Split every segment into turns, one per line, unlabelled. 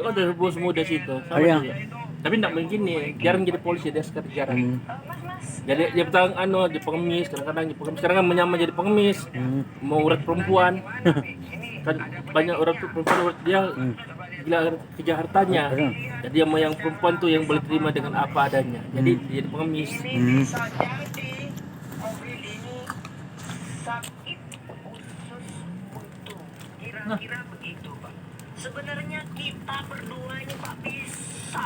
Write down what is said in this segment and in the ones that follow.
Oh, dari bos muda situ. Sama
Iya.
dia. Tapi enggak begini, jarang jadi polisi dia sekarang jarang. Jadi dia petang dia pengemis, kadang-kadang dia pengemis, sekarang kan menyamar jadi pengemis. Mau urat perempuan. Kan banyak orang tuh perempuan urat dia gila kejar hartanya. Jadi yang mau yang perempuan tuh yang boleh terima dengan apa adanya. Jadi dia jadi pengemis.
Kira-kira begitu, Pak. Sebenarnya kita berdua ini Pak bisa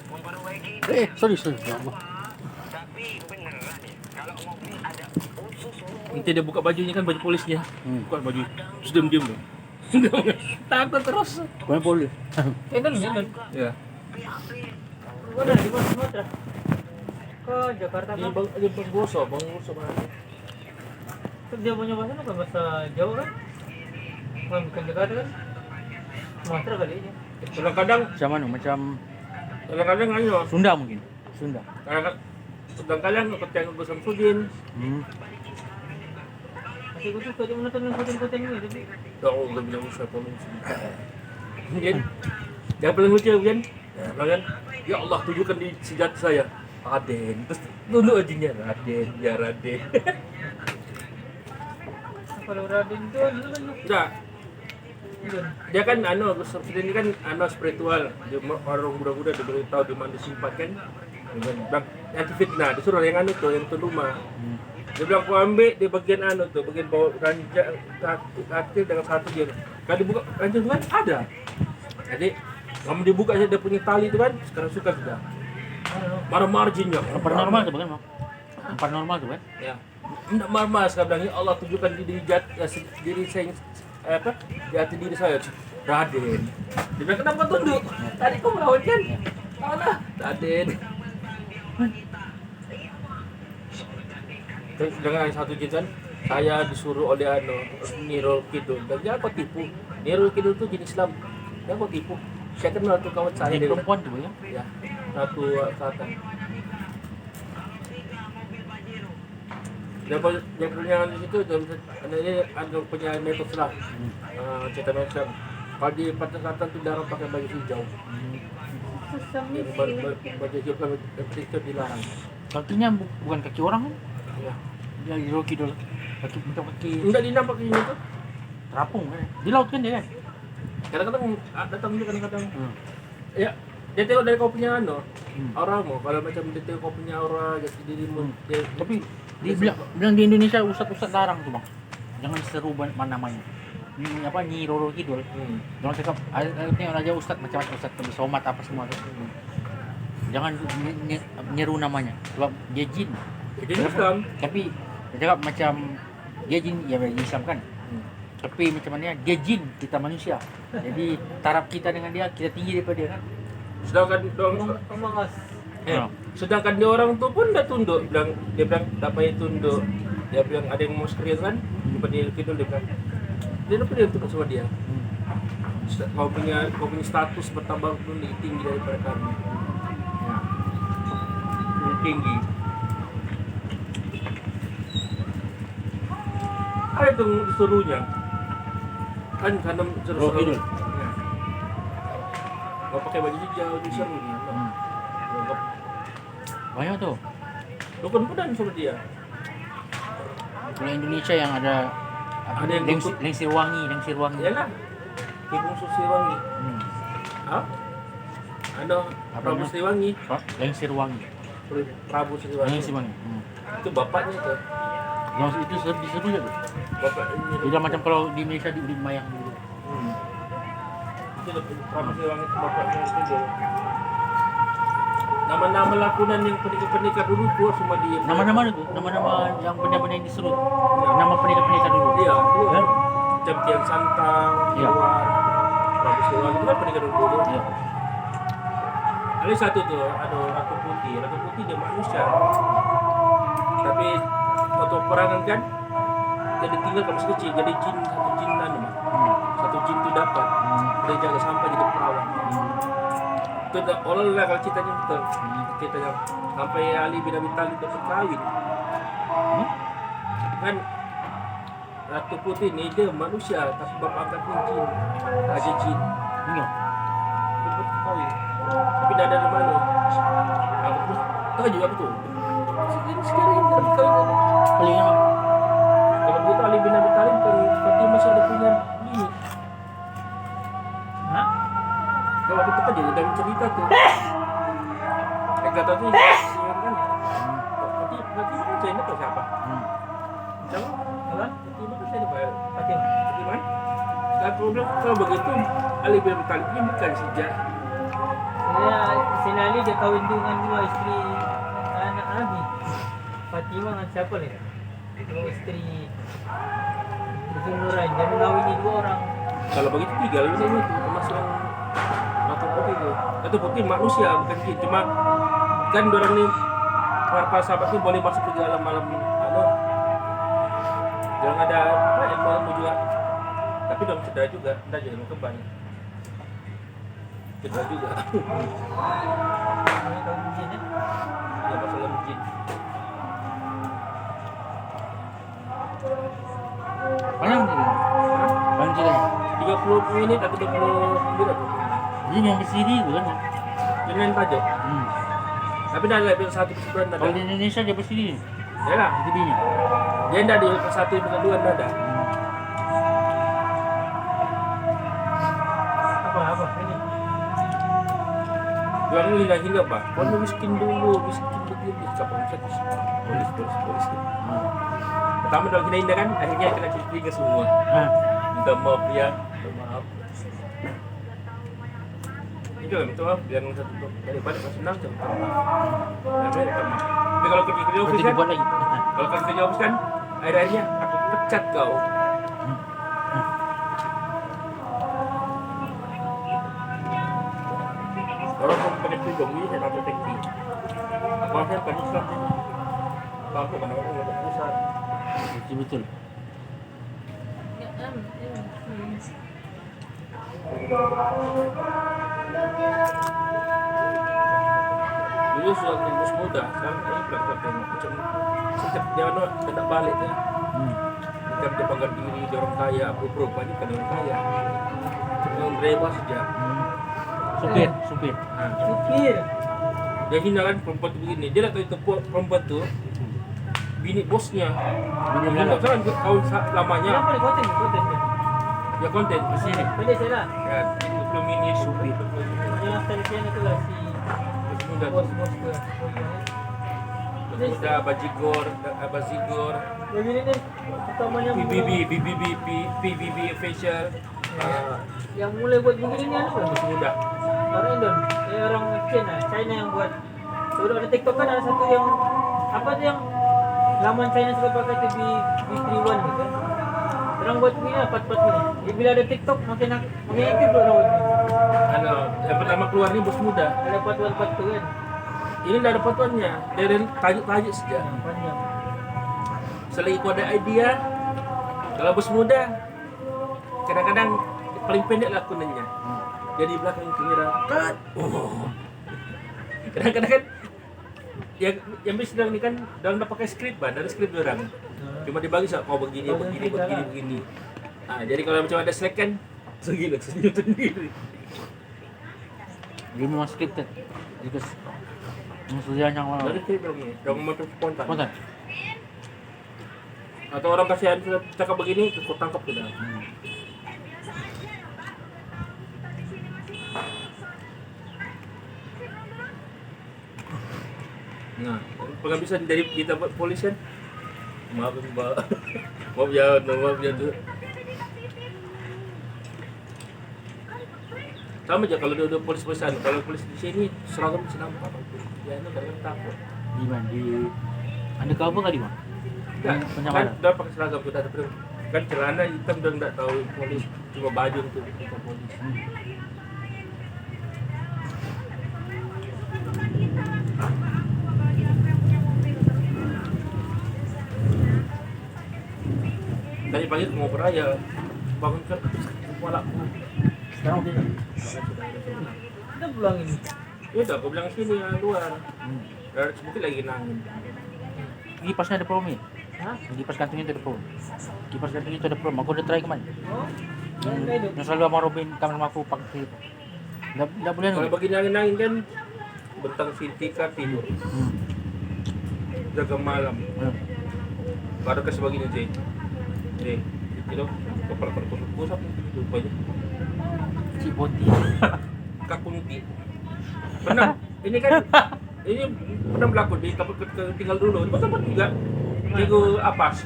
memperbaiki
Sorry. Ya Allah.
tapi beneran ya kalau mobil ada usus bumbu
Nanti dia buka bajunya kan baju polisnya. Buka baju. Terus diam-diam loh. Takut terus.
Bukan poli.
Enak. Ya.
Gua dari mana Sumatera ke Jakarta
Di
kan?
Bang Boso mana?
Terus dia punya bahasa apa? Bahasa Jawa kan? Bukan Jakarta kan? Sumatera kali aja.
Kadang-kadang
Macam Sunda mungkin. Sunda.
kadang-kadang ketika gue Samsudin.
Masih gue suka dia menonton konten-konten ini tapi
Oh, udah bilang usah polisi. Mungkin yang paling lucu kan? Ya, ya Allah tunjukkan di senjata saya. Raden. Terus tunduk ajinya Raden, ya Raden.
kalau Raden itu dulu kan
Enggak. Dia kan Gus Samsudin ini kan spiritual. Dia orang muda-muda diberitahu di mana disimpan kan. Bang, anti fitnah disuruh yang tuh yang tuan rumah. Dia bilang kau ambil di bagian tuh, bagian bawah ranjang kaki dengan satu dia. Kalau dibuka ranjang kan ada. Jadi kamu dibuka aja dia punya tali itu kan, sekarang suka sudah. Marginnya.
Paranormal tuh bukan, Bang? Paranormal tuh kan?
Ya. Enggak marah sekarang bilang, ya Allah tunjukkan diri saya di hati diri saya. Raden. Dia bilang kenapa tunduk? Tadi kau melawan kan? Mana? Raden. Terus dengan satu jin saya disuruh oleh Nirul Kidul dan dia kok tipu. Nirul Kidul itu jenis Islam. Dia kok tipu. Saya kenal tuh kawan saya
Jadi perempuan tuh ya?
Ya. Satu kata. Dia punya di situ ini ada punya metode lah. Cerita metode. Kalau di patah-patah tuh darah pakai baju hijau. Baju hijau kan itu dilarang.
Kakinya bukan kaki orang kan?
Ya.
Ya di Rocky dulu. Kaki.
Enggak dinampak ini tuh.
Terapung kan? Di laut kan dia kan?
Kadang-kadang datang juga kadang-kadang. Ya, dia tengok dari kau punya auramu. Kalau macam dia tengok kau punya aura jati dirimu.
Tapi dia bilang di Indonesia ustad larang tuh, Bang. Jangan seru namanya. Ini apa Nyi Roro Kidul. Jangan cakap tengok aja ustad macam-macam ustad somat apa semua tuh. Jangan nyeru namanya. Sebab dia jin.
Jadi Islam.
Tapi dia cakap macam dia jin ya Islam kan. Tapi macam mana dia jin, kita manusia. Jadi taraf kita dengan dia kita tinggi daripada dia kan.
Sedangkan
Omongas.
sedangkan dia orang tuh pun udah tunduk. Dia bilang tak payah tunduk. Dia bilang ada yang mau sekalian kan. Dia Kidul dia bilang. Dia dapat dia tunduk sama dia. Kau punya status bertambah lebih tinggi daripada kami. Lebih tinggi. Ada tuh disuruhnya. Kan karena seru-seru. Mau pakai baju hijau disuruhnya.
Banyak tuh.
Dukun pedan sama dia.
Kalau Indonesia yang ada
yang
Lengsir Wangi.
Iyalah. Kibung Susriwangi. Hah? Ada Prabu Sriwangi.
Lengsir Wangi.
Prabu Sriwangi. Itu bapaknya tuh.
Yang itu diseru ya tuh.
Bapak ini.
Tidak macam kalau di Indonesia di Mayang dulu.
Itu Prabu Sriwangi itu bapaknya itu. Nama-nama lakonan yang pernikah dulu keluar semua dia.
Nama-nama itu, nama-nama yang benda-benda yang diserut. Nama pernikah dulu.
Iya,
kan?
Jam Tiang Santang, keluar. Prabu Sriwangi itu kan pernikah dulu.
Iya.
Ada satu tuh, ada Ratu Putih. Ratu Putih dia manusia. Tapi waktu perangan kan, jadi tinggal kalau masih kecil, jadi jin satu jin satu jin itu dapat. Dia jaga sampai jadi perawan. Itu olah kalau ceritanya betul. Ceritanya sampai Ali bin Abi Thalib dapat kawin. Kan Ratu Putih ini dia manusia, tapi bapak angkatnya jin, raja jin.
Iya.
pindah dari mana? Aku terus tahu juga aku tuh. Sekarang ini dapat kawin.
Paling apa?
Kalau begitu Ali bin Abi Thalib kan seperti masih ada punya bini.
Hah?
Kalau aku tuh jadi dari cerita tuh. Kata tuh siang kan. Berarti saya ini tuh siapa? Siapa?
Apa?
Itu saya ini Pak
Fatimah.
Fatimah. Sekarang aku bilang kalau begitu Ali bin Abi Thalib ini bukan sejak.
Ya, Sinali dia kawin dengan dua istri anak Abi. Fatimah dengan siapa lagi? Dua istri Nuran. Dia mengawini dua orang.
Kalau begitu tiga lebih ini tuh termasuk yang mata putih itu. Itu putih manusia bukan jin. Cuma kan orang ini para sahabat ini boleh masuk ke dalam malam jangan ada apa yang mau juga. Tapi dong cedera juga, entah jangan mau kembali. Cedera juga.
Ini kawin jin ya.
Ya masalah jin.
Panjang sih. Panjang ceritanya.
30 menit atau 20 menit atau
Ini yang di sini bukan?
dengan pajak. Tapi dah ada episode 1 episode 2 ada.
Kalau di Indonesia dia pasti di
Ya lah,
TV-nya.
dia dah di episode 1 episode 2 ada.
Apa ini?
Jual hingga Pak. Kau miskin dulu, miskin begini. Siapa polis. Pertama dalam kita indah kan, akhirnya kena cuci semua. Minta maaf ya, minta maaf. Itu lah, minta maaf. Biar satu daripada masih senang, minta maaf. Minta maaf. Tapi kalau kerja office
Berarti
kan,
dibuat lagi.
kalau kerja office kan, akhir-akhirnya aku pecat kau. Orang pun pakai tudung ini saya tak teknik. Apa saya kan Islam ini. Bangku kan orang yang pusat.
Betul.
Dulu sudah bos muda, sekarang ini belakang tengok macam setiap dia kena balik ya. Setiap dia bangga diri, dia orang kaya, apa-apa banyak kan orang kaya. Orang driver saja.
Supir.
Supir.
Dia hina kan perempuan tu begini. Dia nak tahu itu perempuan tu bini bosnya.
Bini
Dia tak
belakang.
salah kawan lamanya.
Kenapa ni konten ni?
Dia konten di sini.
Pendek saya lah.
Ya, itu belum ini supir.
Yang style itu lah si
Bos muda tu.
bos-bos tu.
Bos muda, Bajigor,
Begini ni, utamanya
PBB facial.
yang mulai buat begini ni apa?
Bos muda.
Orang Indon, orang China yang buat. Sudah ada TikTok kan ada satu yang apa tu yang laman China suka pakai tu B31 ni kan. Orang buat begini lah, part-part ni. Jadi bila ada TikTok makin aktif tu orang buat ni.
Yang pertama keluar ni bos muda.
Ada part-part tu kan.
Ini dah ada fotonya. Dari tajuk-tajuk saja.
Panjang.
Selagi kau ada idea, kalau bos muda, kadang-kadang paling pendek lah akunannya. Jadi belakang kamera, cut. Kadang-kadang kan, yang sedang ni kan, dalam dah pakai skrip ban, ada skrip orang. Cuma dibagi soal kau begini. Nah, jadi kalau macam ada slack kan, senyum sendiri.
Dia memang scripted. Jadi maksudnya yang
Dari skrip dong ni, dong macam spontan.
Spontan.
Atau orang kasihan sudah cakap begini, kau tangkap sudah. Nah, penghabisan dari kita buat polis kan. Maaf mbak, maaf ya tu. Sama aja kalau dia udah polis-polisan, kalau polis di sini seragam bisa nampak. Ya itu jangan takut.
Di mana? Di undercover kali bang?
Kan,
Penyamaran.
dah pakai seragam kita ada kan celana hitam dan tak tahu polis, cuma baju untuk kita polis. Tadi pagi mau beraya, bangun kan kepalaku.
Sekarang dia.
Kita pulang ini.
Ya udah, aku bilang sini luar. Dan sedikit lagi nangin.
Kipasnya ada problem ni.
Hah?
Kipas gantungnya itu ada problem. Kipas gantungnya itu ada problem. Aku udah try kemarin.
Oh? Yang hidup.
Yang selalu sama Robin kamar rumah aku pakai itu. Dah boleh
Kalau
ni.
bagi nangin kan bentang Sintika tidur. Jaga malam. Baru kasih begini sih. Nih, itu kepala kusap rupanya.
Cipoti.
Kakunti. Pernah. Ini kan ini pernah berlaku di tempat tinggal dulu. Di tempat juga. Cikgu Apas.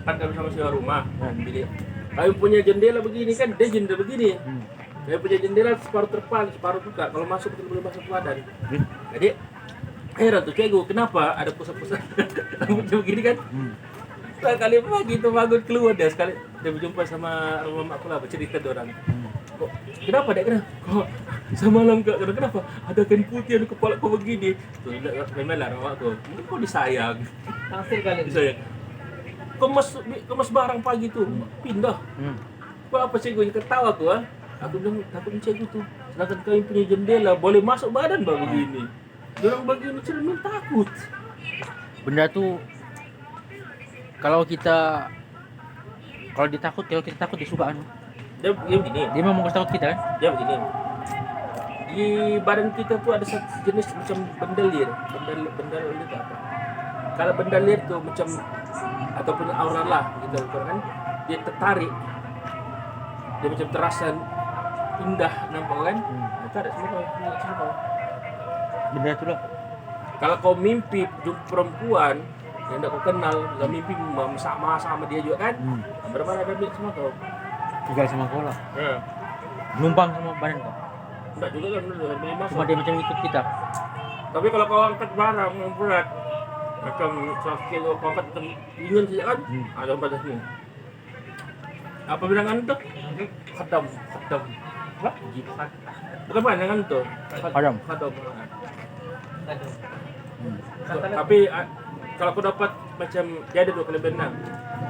Kan kami sama sewa rumah. Bilik. Kami punya jendela begini kan, dia jendela begini. Dia punya jendela separuh terpal, separuh buka. Kalau masuk itu boleh masuk badan. Jadi heran tuh cikgu, kenapa ada pusat-pusat rambutnya begini kan? Sekali pagi itu bangun keluar dia sekali dia berjumpa sama rumah aku lah bercerita dia orang. Kok kenapa dek kenapa? Kok semalam kak kenapa? Ada kain putih ada kepala kau begini. Tuh memang lah rumah aku. Mungkin kau disayang.
Tangsir kali.
Disayang. Kemas barang pagi tuh pindah. Apa cikgu yang ketawa aku ah? Aku bilang takut cikgu tuh. Sedangkan kami punya jendela boleh masuk badan bah begini. Orang begini cermin takut.
Benda tuh kalau kita takut dia suka anu.
Dia begini.
Dia memang takut kita kan?
Dia begini. Di badan kita tuh ada satu jenis macam benda liar. Benda liar itu apa? Kalau benda liar tuh macam ataupun aura lah gitu kan. Dia tertarik. Dia macam terasa indah nampak kan? Itu ada semua.
Benda itu lah.
Kalau kau mimpi jumpa perempuan yang tidak kau kenal, kau mimpi sama dia juga kan? Berapa ada milik semua kau?
Tinggal sama kau lah.
Ya.
Numpang sama badan kau.
Enggak juga kan, memang.
Cuma dia macam ikut kita.
Tapi kalau kau angkat barang yang berat, macam 100 kilo kau angkat ingin saja kan? Ada batasmu. Apa bilangan itu? Khadam. Apa? Bukan pandangan itu.
Khadam.
Khadam.
Aduh.
Tapi kalau aku dapat macam dia ada dua kelebihan.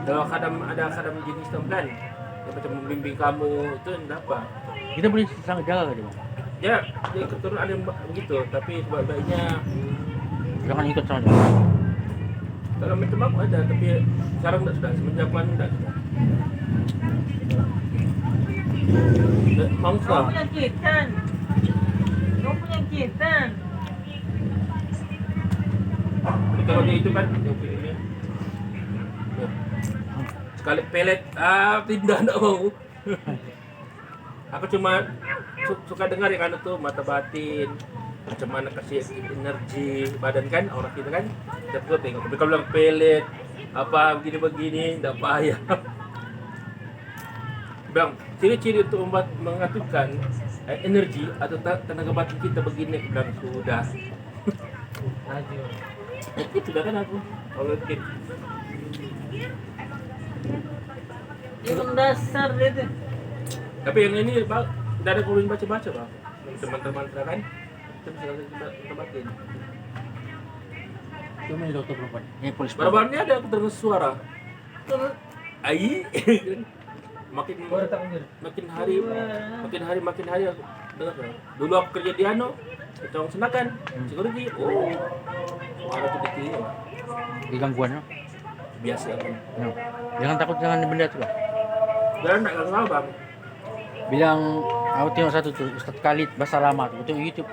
Kalau ada khadam jenis tampilan, dia macam membimbing kamu itu tidak apa.
Kita boleh sangat jaga ke dia bang?
Ya, dia keturunan ada yang begitu, tapi sebaiknya
Jangan ikut sama dia.
kalau macam aku ada, tapi sekarang tidak sudah, semenjak mana tidak sudah. Mangsa.
Kau penyakitan.
Tapi kalau dia itu kan dia pilihnya. Tuh. Sekali pelet, tidak mau. Aku cuma suka dengar yang anu tuh mata batin, macam mana kasih energi badan kan orang kita kan. Kita tengok. Tapi kalau bilang pelet apa begini tidak payah. Bilang ciri-ciri untuk mengaktifkan energi atau tenaga batin kita begini, bilang sudah.
Aduh.
Itu sudah kan aku kalau gitu.
Emang dasar dia tuh.
Tapi yang ini Pak, tidak ada perlu baca-baca Pak. Teman-teman kan kita bisa kita batin.
Cuma ini dokter perempuan. Ini polis.
Baru-baru ini ada aku dengar suara. Ai.
Baru tak bener.
makin hari aku dengar. Dulu aku kerja di Ano, Cawang Senakan, security. Oh. Suara tuh kecil.
Di gangguan no?
Biasa kan.
Ya. Jangan takut dengan benda itu lah.
Jangan nak ganggu Bang.
Bilang aku tengok satu tuh Ustaz Khalid bahasa lama tuh tengok YouTube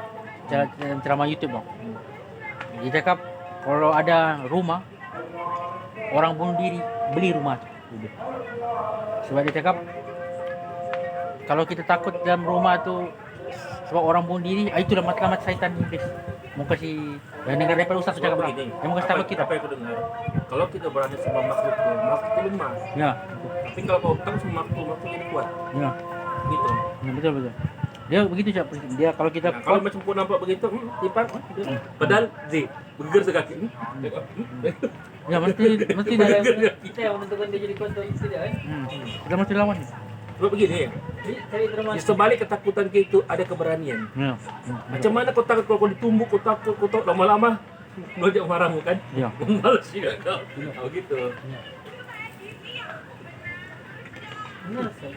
ceramah YouTube bang. Dia cakap kalau ada rumah orang bunuh diri beli rumah tuh. Sebab dia cakap kalau kita takut dalam rumah tuh sebab orang bunuh diri, itulah matlamat syaitan iblis. Mau kasih yang dengar daripada Ustaz tuh cakap bang. Yang mau kasih takut kita.
Apa yang aku dengar? Kalau kita berani sama makhluk itu lemah.
Ya,
Tapi kalau kau takut sama makhluk ini kuat.
ya,
Gitu.
ya betul. Dia begitu cak. Dia kalau kita
Nah, kalau macam pun nampak begitu, tipan. Padahal bergerak sekaki.
ya mesti
Kita
dia.
kita yang menentukan dia jadi kontrol tidak kan?
Kita mesti lawan.
Sebab begini,
Jadi cari
di
termasuk.
sebalik ketakutan itu ada keberanian.
Ya.
Macam mana kau takut kalau kau ditumbuk, kau takut lama-lama ngajak marahmu kan?
Ya.
Malas juga kau. Oh gitu.
Benar sih.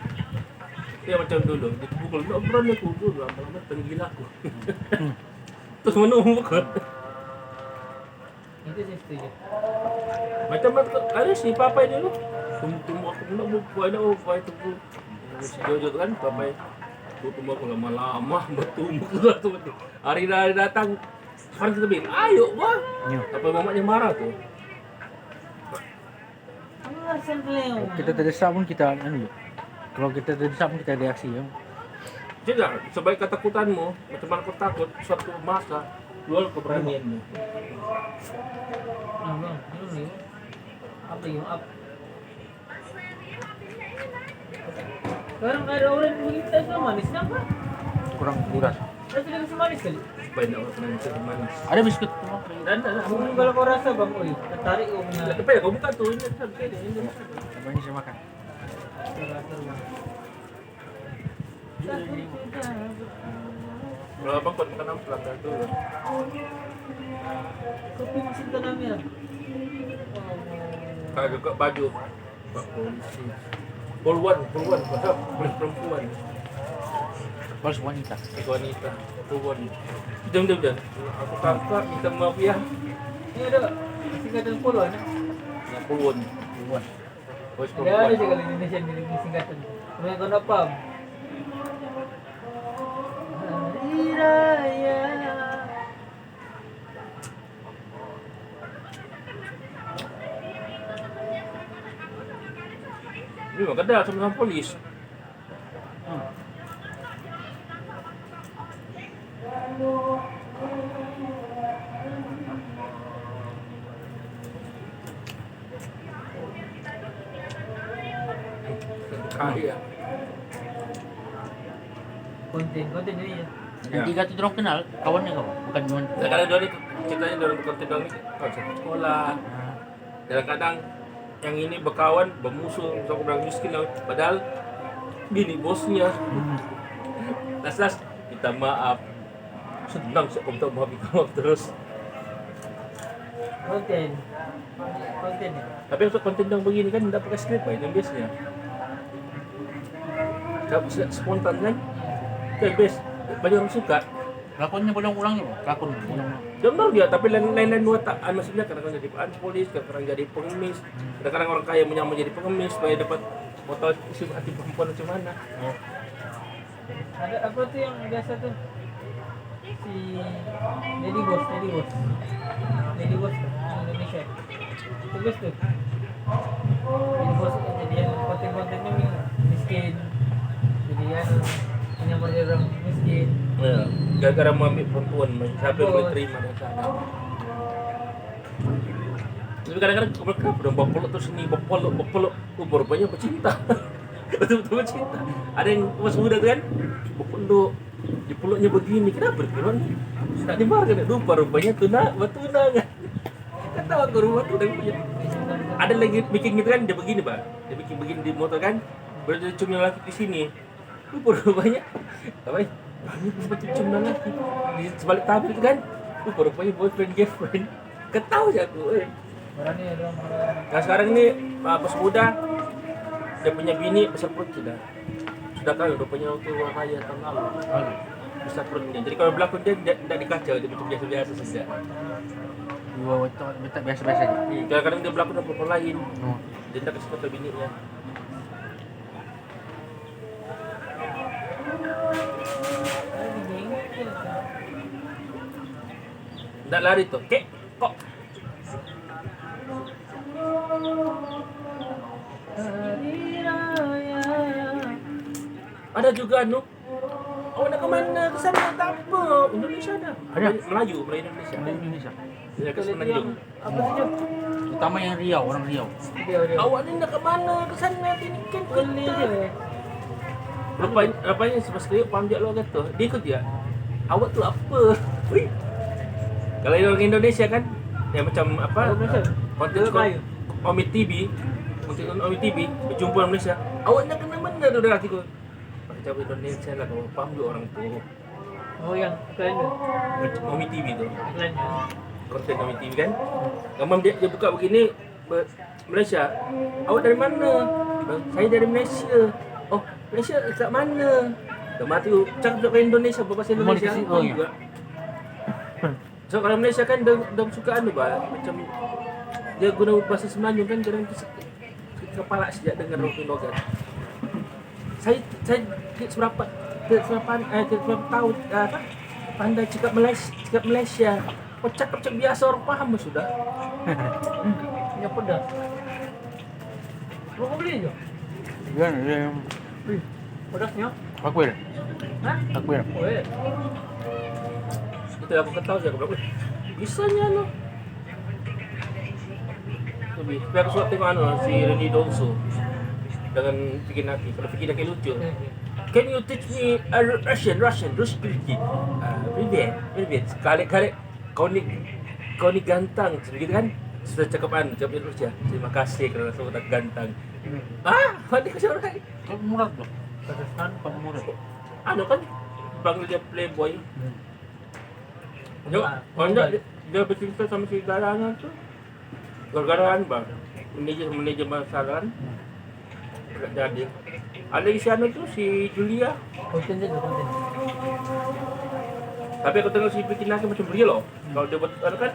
Ya macam dulu, dipukul, tak berani aku dulu, lama-lama tenggila aku. Terus menumbuk kan?
Itu sih setuju.
Macam ada si papai dulu, tumbuk aku pun buat itu pun. Si Jojo tu kan papai, tumbuk aku lama-lama bertumbuk lah tu. Hari datang sekarang kita bilang, ayo bah.
Iya.
Apa mamaknya marah tuh?
Alasan kalian.
Kita terdesak pun kita anu. Kalau kita terdesak pun kita reaksi ya.
Tidak, sebaik ketakutanmu, macam mana kau takut, suatu masa jual keberanianmu.
Nah, bang, ini apa yang up? Sekarang ada orang yang kita itu manis kenapa?
Kurang kuras.
Saya sudah kasih manis kali.
Supaya tidak orang pernah manis.
Ada biskuit.
Dan ada.
Mungkin kalau kau rasa bang, oi, tertarik kau punya.
Tapi ya kau buka tuh, ini sampai ini.
Apa ini saya makan?
Rasa bang.
Kalau abang kau makan apa pelanggan tuh?
Kopi mesin tanamnya.
Kayak juga baju. Pak polisi. Puluhan, padahal boleh perempuan.
Harus wanita.
Itu wanita, puluhan. Jom. Aku kakak, minta maaf ya.
Ini ada singkatan puluhan.
Ya puluhan. Bos
Ada ada
perempuan.
sih kalau Indonesia di singkatan. Kemudian kau apa? Hari Raya.
Ini mah kada sama polis. Kaya.
Konten ini ya.
Yang tiga itu orang kenal, kawannya kau, bukan cuma.
Kadang-kadang dari ceritanya dalam konten dong ini konsep sekolah. Kadang-kadang yang ini berkawan, bermusuh, sama orang miskin lah. Padahal bini bosnya. Las, minta maaf. Senang sih kau minta maaf, minta maaf terus.
Konten ya.
Tapi untuk konten yang begini kan tidak pakai skrip yang biasanya. Kalau spontan kan, itu yang best. Banyak orang suka.
Lakonnya ulang-ulang ya, lakon ulang.
Contoh dia, tapi lain-lain watak. Maksudnya kadang-kadang jadi polis, kadang-kadang jadi pengemis, kadang-kadang orang kaya menyamar jadi pengemis supaya dapat foto isi hati perempuan macam mana.
Ada apa tuh yang biasa tuh? Si Lady Boss di Indonesia. Itu best tuh. Lady Boss jadi yang konten-kontennya miskin. Jadi yang menyamar jadi orang miskin.
Ya, gara-gara mau ambil perempuan, siapa yang boleh terima dan sana. Tapi kadang-kadang mereka udah bapolok terus ini bapolok, rupanya bercinta. Betul-betul bercinta. Ada yang mas muda tuh kan, bapolok, dipeluknya begini, kenapa kan? Sudah dimarkan ya, rupanya betunangan. Kan tahu aku rumah tuh dan punya. Ada lagi bikin gitu kan, dia begini pak, dia bikin begini di motor kan, berarti cium yang laki di sini. Rupanya, apa ya? Ini seperti cium yang laki di sebalik tabir itu kan, rupanya boyfriend girlfriend. Ketahu aja aku.
Orangnya dong.
Nah sekarang ini bos muda, dia punya bini besar perut sudah kali, udah punya waktu orang kaya tahun lalu. Besar perutnya. Jadi kalau berlakon dia tidak dikacau, dia macam biasa-biasa saja.
Dua itu biasa-biasa aja.
Kadang-kadang dia berlakon dengan perempuan lain.
Oh.
Dia tidak kasih foto bininya. Tidak lari tuh, kok.
Hari Raya.
Ada juga awak nak ke mana? Ke sana tak apa. Indonesia ada.
Ada?
Melayu Indonesia.
Di Indonesia.
Dia ke
Yang
Semenanjung.
apa sih Jom?
Utama yang Riau, orang Riau.
Dia.
Awak ni nak ke mana? Ke sana sini kan
Boleh
kita.
je.
Rupanya sebab sekali pamjak lo kata, dia ikut dia. Awak tu apa? Wih. Kalau orang Indonesia kan, ya macam apa?
Orang Malaysia?
Konten
Dia Melayu?
Omid TV, konten Omid TV, berjumpa orang Malaysia. Awak nak kena mana tu dah hatiku? Pakai cara Indonesia lah, kalau paham juga orang tu.
Oh yang iklan tu.
Macam Omid TV tu,
Iklannya.
konten Omid TV kan. Gambar dia buka begini, Malaysia. Awak dari mana? Saya dari Malaysia. Oh, Malaysia kat mana? Dah mati cakap bahasa Indonesia, berbahasa Indonesia.
Mau dikasih, oh, iya.
juga. So kalau Malaysia kan dah suka macam dia guna bahasa Semenanjung kan, kadang kepala sejak dengar orang logat. Saya seberapa tahun pandai cakap Malaysia. cakap biasa orang paham sudah.
Ya pedas. Lu mau beli aja?
Yan.
Pedasnya?
Pakwil.
Hah?
Pakwil.
Oh iya.
Itu aku ketahui sih, aku bilang, "Wih, bisanya no." Tapi aku suka tengok si Renny Donso dengan Vicky Naki. Kalau Vicky Naki lucu. Can you teach me Russian, Ruski? Привет. Kali kau ni gantang, gitu kan? Sudah cakapan, jawabnya Rusia. Terima kasih karena sudah gantang. Mana kasih orang?
Kau murah tuh.
Pedaskan.
Kau murah.
Kan panggil dia playboy. Dia bercerita sama si Garana tuh. Gara-gara bang, manajer masalah nggak jadi. Ada di sana tuh si Julia.
Konten dia konten.
Tapi aku tengok si Vicky Naki macam dia loh. Kalau dia buat kan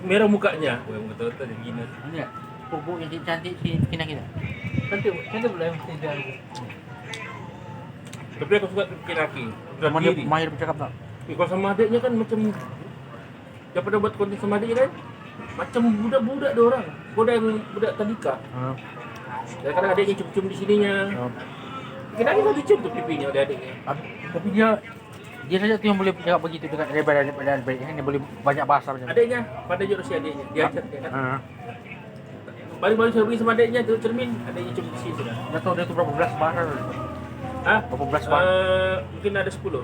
merah mukanya. Wah, betul-betul gini.
Ini ya. Pupuk yang cantik si kita.
Cantik boleh mesti dia.
Tapi aku suka Vicky Naki.
Sama dia mahir bercakap tak?
Kalau sama adiknya kan macam dia pernah buat konten sama adiknya kan macam budak-budak dia orang. Budak tadika. Kadang-kadang adiknya cium-cium di sininya. Vicky Naki selalu cium tuh pipinya oleh adiknya.
Tapi dia saja tuh yang boleh bercakap begitu dekat daripada baik kan dia boleh banyak bahasa macam.
Adiknya, pada juga si adiknya. Dia ajar dia kan.
Ah.
Balik-balik saya pergi sama adiknya tu cermin, adiknya cium di sini sudah.
Dah tahu dia tu berapa belas bahasa. Berapa belas bahasa?
Mungkin ada 10.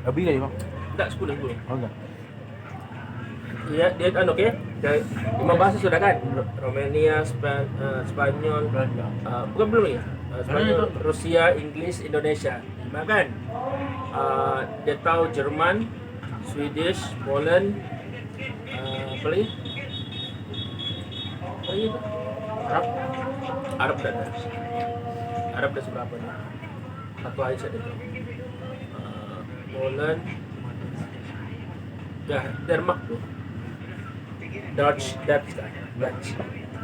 Lebih kali bang.
Tak 10.
Oh enggak.
Dia okey. Dia 5 bahasa sudah kan? Romania, Spanyol, bukan belum ya? Spanyol, Rusia, Inggris, Indonesia. 5 kan? Dia tahu Jerman, Swedish, Poland, apa lagi? Apa lagi itu? Arab dah ada. Arab dah seberapa nih? Satu aja saja. Poland, ya Denmark tuh. Dutch.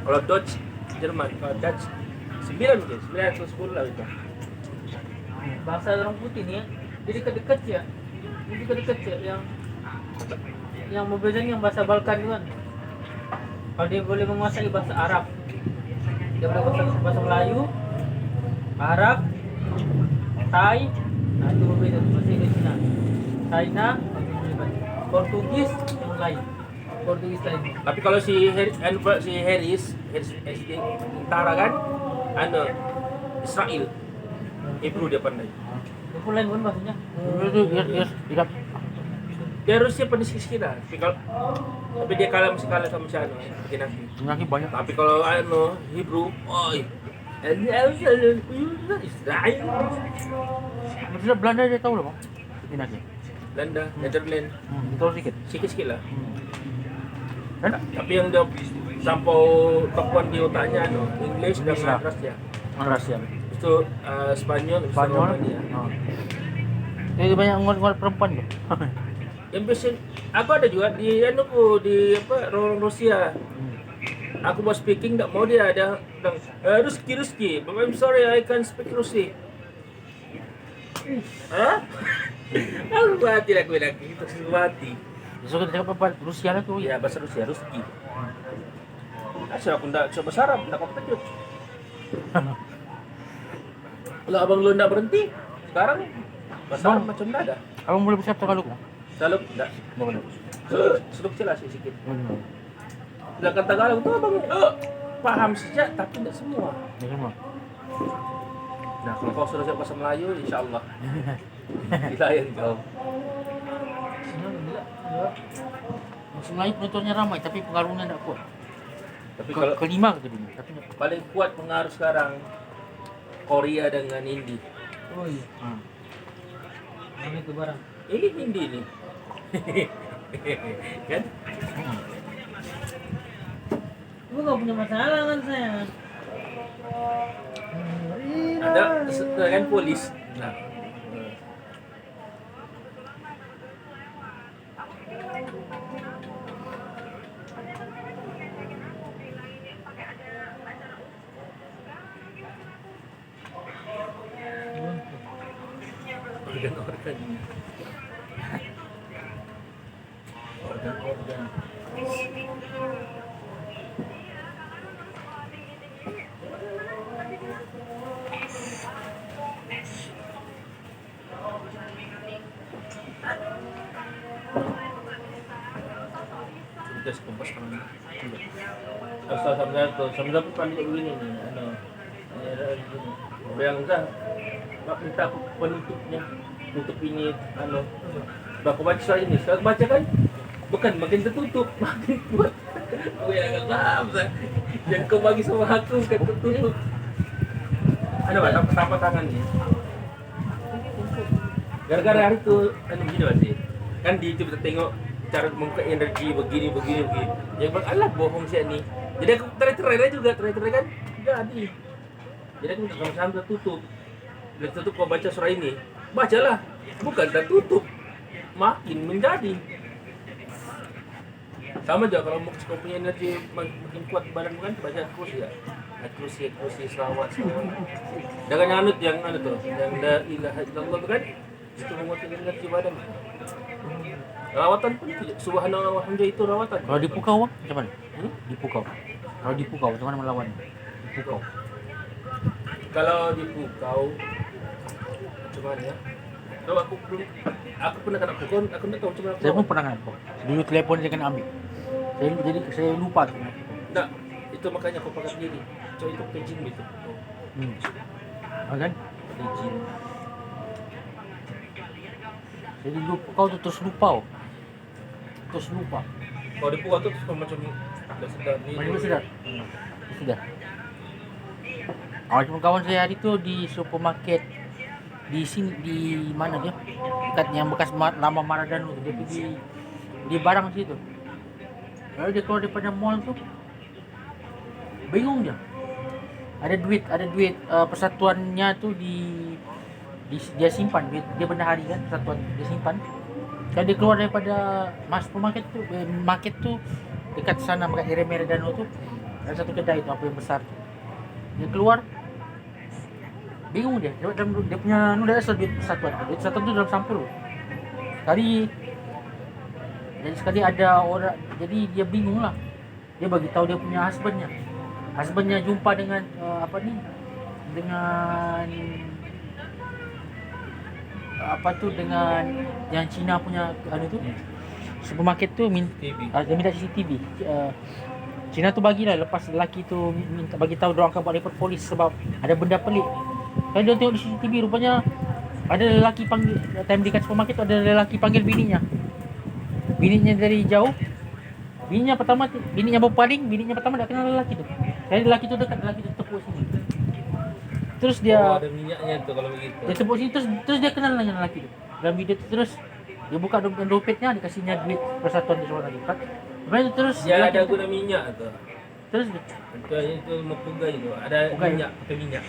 Kalau Dutch, Jerman. Kalau Dutch, 9 mungkin. 9 atau 10 lah itu.
Bahasa orang putih nih ya. Jadi dekat-dekat ya. Jadi dekat-dekat ya yang membedanya yang bahasa Balkan kan. Kalau dia boleh menguasai bahasa Arab. Dia boleh bahasa Melayu, Arab, Thai, nah itu berbeda bahasa Indonesia. China, Portugis yang lain. Portugis lain.
Tapi kalau si Harris tentara kan, Israel, Hebrew dia pandai.
Itu pun lain pun bahasanya.
Itu dia
Dia Rusia pandai sikit-sikit lah. Tapi dia masih kalah sama si Vicky Naki.
Naki banyak.
Tapi kalau Hebrew, Israel.
Maksudnya Belanda dia tahu lah bang. Ini Naki.
Belanda, Netherlands,
Tahu sedikit.
sikit-sikit lah.
Dan
Tapi yang dia sampau kapuan di otaknya English dan
English lah.
Rusia.
Rahasia.
Itu Spanyol,
Spanyol.
Romania.
Jadi banyak ngomong perempuan tuh.
Yang biasa aku ada juga di orang Rusia. Aku mau speaking tak mau dia ada Ruski. But I'm sorry I can't speak Rusi. Aku mati lah gue lagi, itu mati.
Besok kita cakap apa? Rusia lah tuh.
Ya bahasa Rusia, Ruski. Asal aku tak coba bahasa Arab, tak apa kejut. Kalau abang lu tak berhenti, sekarang bahasa Arab macam tak ada.
Abang boleh bercakap kalau aku.
Saluk, tak.
Boleh.
Seluk celah sikit. Bila kata Tagalog tu abang paham sejak tapi tidak semua.
Ya semua.
Nah kalau kau sudah siap bahasa Melayu, insyaAllah dilayan kau.
Musim Melayu penontonnya ramai tapi pengaruhnya tidak kuat.
Tapi kalau
Kelima kata dia. Tapi
paling kuat pengaruh sekarang Korea dengan Hindi.
Oh iya. Mana itu barang?
Ini Hindi nih. Kan?
Lu gak punya masalah kan saya?
Ada dengan polis. Nah. Organ-organ organ. Sudah sekompas tangan. Asal sambil pun panik begini nih, bayang dah, minta aku penutupnya, tutup ini, baku baca soal ini, sekarang baca kan, bukan makin tertutup, makin kuat. Aku yang agak paham, yang kau bagi sama aku kan tertutup. Apa tangannya? Gara-gara hari itu, begini masih, kan di YouTube kita tengok cara membuka energi begini. Yang alah bohong sih nih. Jadi aku terakhir juga kan jadi. Jadi aku sama tertutup. Bila tertutup kau baca surah ini, bacalah. Bukan tertutup, makin menjadi. Sama juga kalau mau kau punya energi makin kuat badan kan baca kursi ya. Kursi selawat. Dengan anut yang tuh, yang la ilaha illallah kan itu menguatkan energi badan. Rawatan pun itu, subhanallah walhamdulillah itu rawatan.
Kalau di Pukau macam mana? Di Pukau. Kalau di Pukau macam mana melawan? Di Pukau.
Kalau di Pukau macam mana ya? Kalau aku pernah kena pukul, aku tak tahu macam mana.
Saya pun pernah kena pukul. Dulu telepon saya kena ambil. Saya lupa tu.
Tak, itu makanya aku pakai sendiri. Coba itu pakai jin gitu.
Kan?
Pakai jin.
Jadi dulu Pukau tu terus lupa.
Kalau di Pukau tu macam dah sedar ni.
Macam sedar. Sedar. Cuma kawan saya hari tu di supermarket di sini, di mana dia? Dekat yang bekas lama Maradona tu. Dia pergi di barang situ. Lalu dia keluar daripada mall tu. Bingung dia. Ada duit persatuannya tu dia simpan duit, dia bendahari kan persatuan, dia simpan. Kalau dia keluar daripada supermarket tu, market tu dekat sana dekat area Maradona tu ada satu kedai tu apa yang besar tu. Dia keluar bingung dia punya dah asal duit persatuan tu dalam sampul. Sekali ada orang, jadi dia bingung lah. Dia bagi tahu dia punya husbandnya jumpa dengan dengan yang Cina punya tu supermarket tu dia minta CCTV. Cina tu bagilah lepas lelaki tu minta bagi tahu dia orang akan buat report polis sebab ada benda pelik. Kalau dia tengok di CCTV rupanya ada lelaki panggil, time dekat supermarket tu ada lelaki panggil bininya dari jauh. Bininya pertama dah kenal lelaki tu. Jadi lelaki tu dekat, lelaki tu tepuk sini. Terus dia
ada minyaknya tu kalau begitu.
Dia tepuk sini terus dia kenal dengan lelaki tu. Dalam video tu terus dia buka dompetnya, dikasihnya duit persatuan tu seorang lagi. Lepas tu terus
dia ada guna minyak tu.
Terus
itu mempugai tu. Ada minyak, pakai minyak.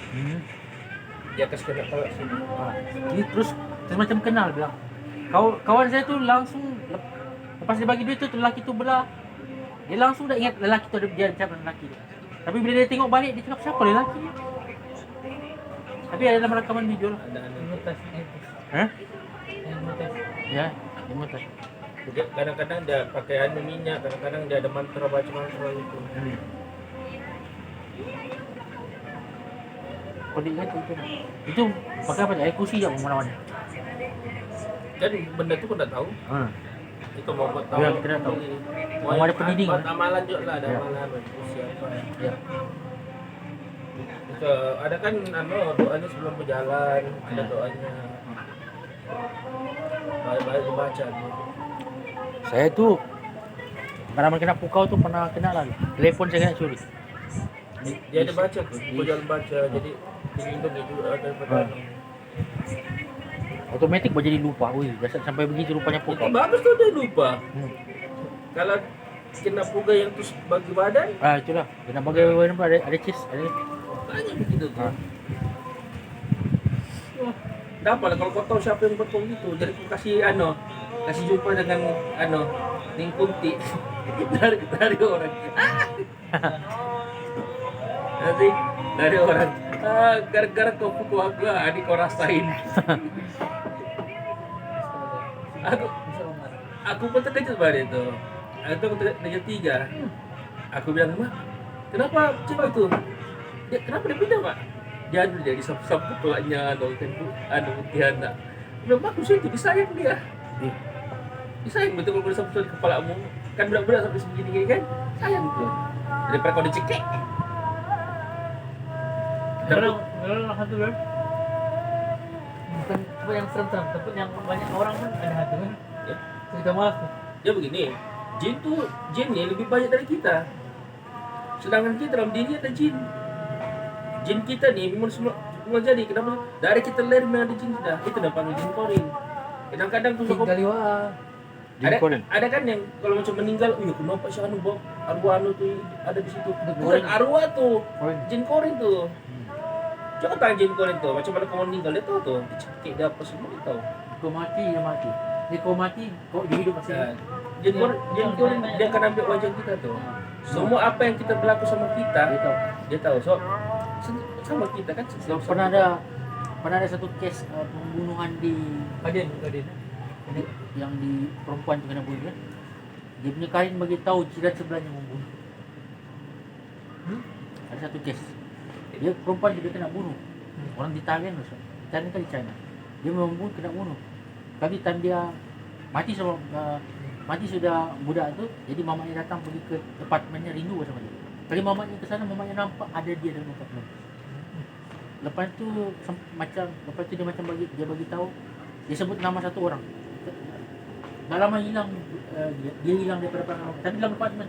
Dia kasih kena tahu sini.
Jadi terus macam kenal bilang. Kawan saya tu langsung lepas dia bagi duit tu lelaki tu belah. Dia langsung dah ingat lelaki tu ada dia cakap dengan lelaki tu. Tapi bila dia tengok balik dia cakap siapa lelaki ni? Tapi ada dalam rakaman video lah.
Ada.
Ya, mutas.
Dia kadang-kadang dia pakai minyak, kadang-kadang dia ada mantra baca mantra itu.
Pelik kan itu. Itu pakai apa? Air kursi je melawan.
Kan benda tu kau tak tahu. Kita mau buat tahu.
Ya, kita dah tahu. Mau ada peniding.
Amalan juga lah, ada amalan usia apa.
Ya.
Itu ada kan doanya sebelum berjalan, ada doanya. Baik dibaca tu.
Saya tu pernah kena Pukau tu pernah kena lagi. Telepon saya kena curi.
Dia ada baca tu, berjalan baca jadi dilindungi juga daripada
Automatik boleh jadi lupa. Ui, dasar sampai begitu rupanya
itu
Pukau.
bagus tu dia lupa. Kalau kena puga yang tu bagi badan,
Itulah. Kena bagi ada cheese, ada.
tanya begitu tu. Dah apalah kalau kau tahu siapa yang buat kau gitu, jadi kau kasih jumpa dengan Ning Kunti dari orang. Nanti dari orang. Gara-gara kau pukul aku, ini kau rasain. Aku pun terkejut pada itu. Itu aku tanya 3. Aku bilang, "Mak, kenapa cewek itu? Kenapa dia pindah, Pak?" Dia disapu-sapu kepalanya Tiana. Bilang, "Bagus itu, disayang dia." Disayang betul kalau disapu-sapu di kepalamu. Kan budak-budak sampai segini kan? Sayang tuh. Daripada kau dicekek.
Orang hantu kan? Bukan tempat yang serem-serem, tempat yang banyak orang pun ada hantu kan?
Ya.
Cerita malas tuh.
Ya begini, jin nih lebih banyak dari kita. Sedangkan kita dalam diri ada jin. Jin kita nih memang semua jadi kenapa? Dari kita lahir memang ada jin sudah. Kita udah panggil jin korin. Kadang-kadang tuh
Tiga liwa.
ada kan yang kalau macam meninggal, aku nampak si anu bawa arwah anu tuh ada di situ. Bukan arwah tuh, jin korin tuh. Coba tanya jin korin tuh, macam mana kamu meninggal dia tahu tuh, dicekik dia apa semua dia tahu.
Kau mati, dia mati. Kau mati, kau hidup masih.
Ya, jin korin dia akan ambil wajah kita tuh. Semua apa yang kita berlaku sama kita, dia tahu. So sama kita kan.
Pernah ada satu case pembunuhan di
Kadin.
yang di perempuan tu kena bunuh kan. Dia punya kain bagi tahu jiran sebelahnya membunuh. Ada satu case. Dia perempuan dia kena bunuh. Orang di Thailand tu. Thailand kan di China. Dia membunuh kena bunuh. Tapi time dia mati sudah budak tu, jadi mamanya datang pergi ke apartmennya rindu sama dia. Kali mamanya ke sana, mamanya nampak ada dia dalam apartmen. Lepas tu dia macam bagi tahu, dia sebut nama satu orang. Dah lama hilang, dia hilang daripada apartmen. Tapi dalam apartmen.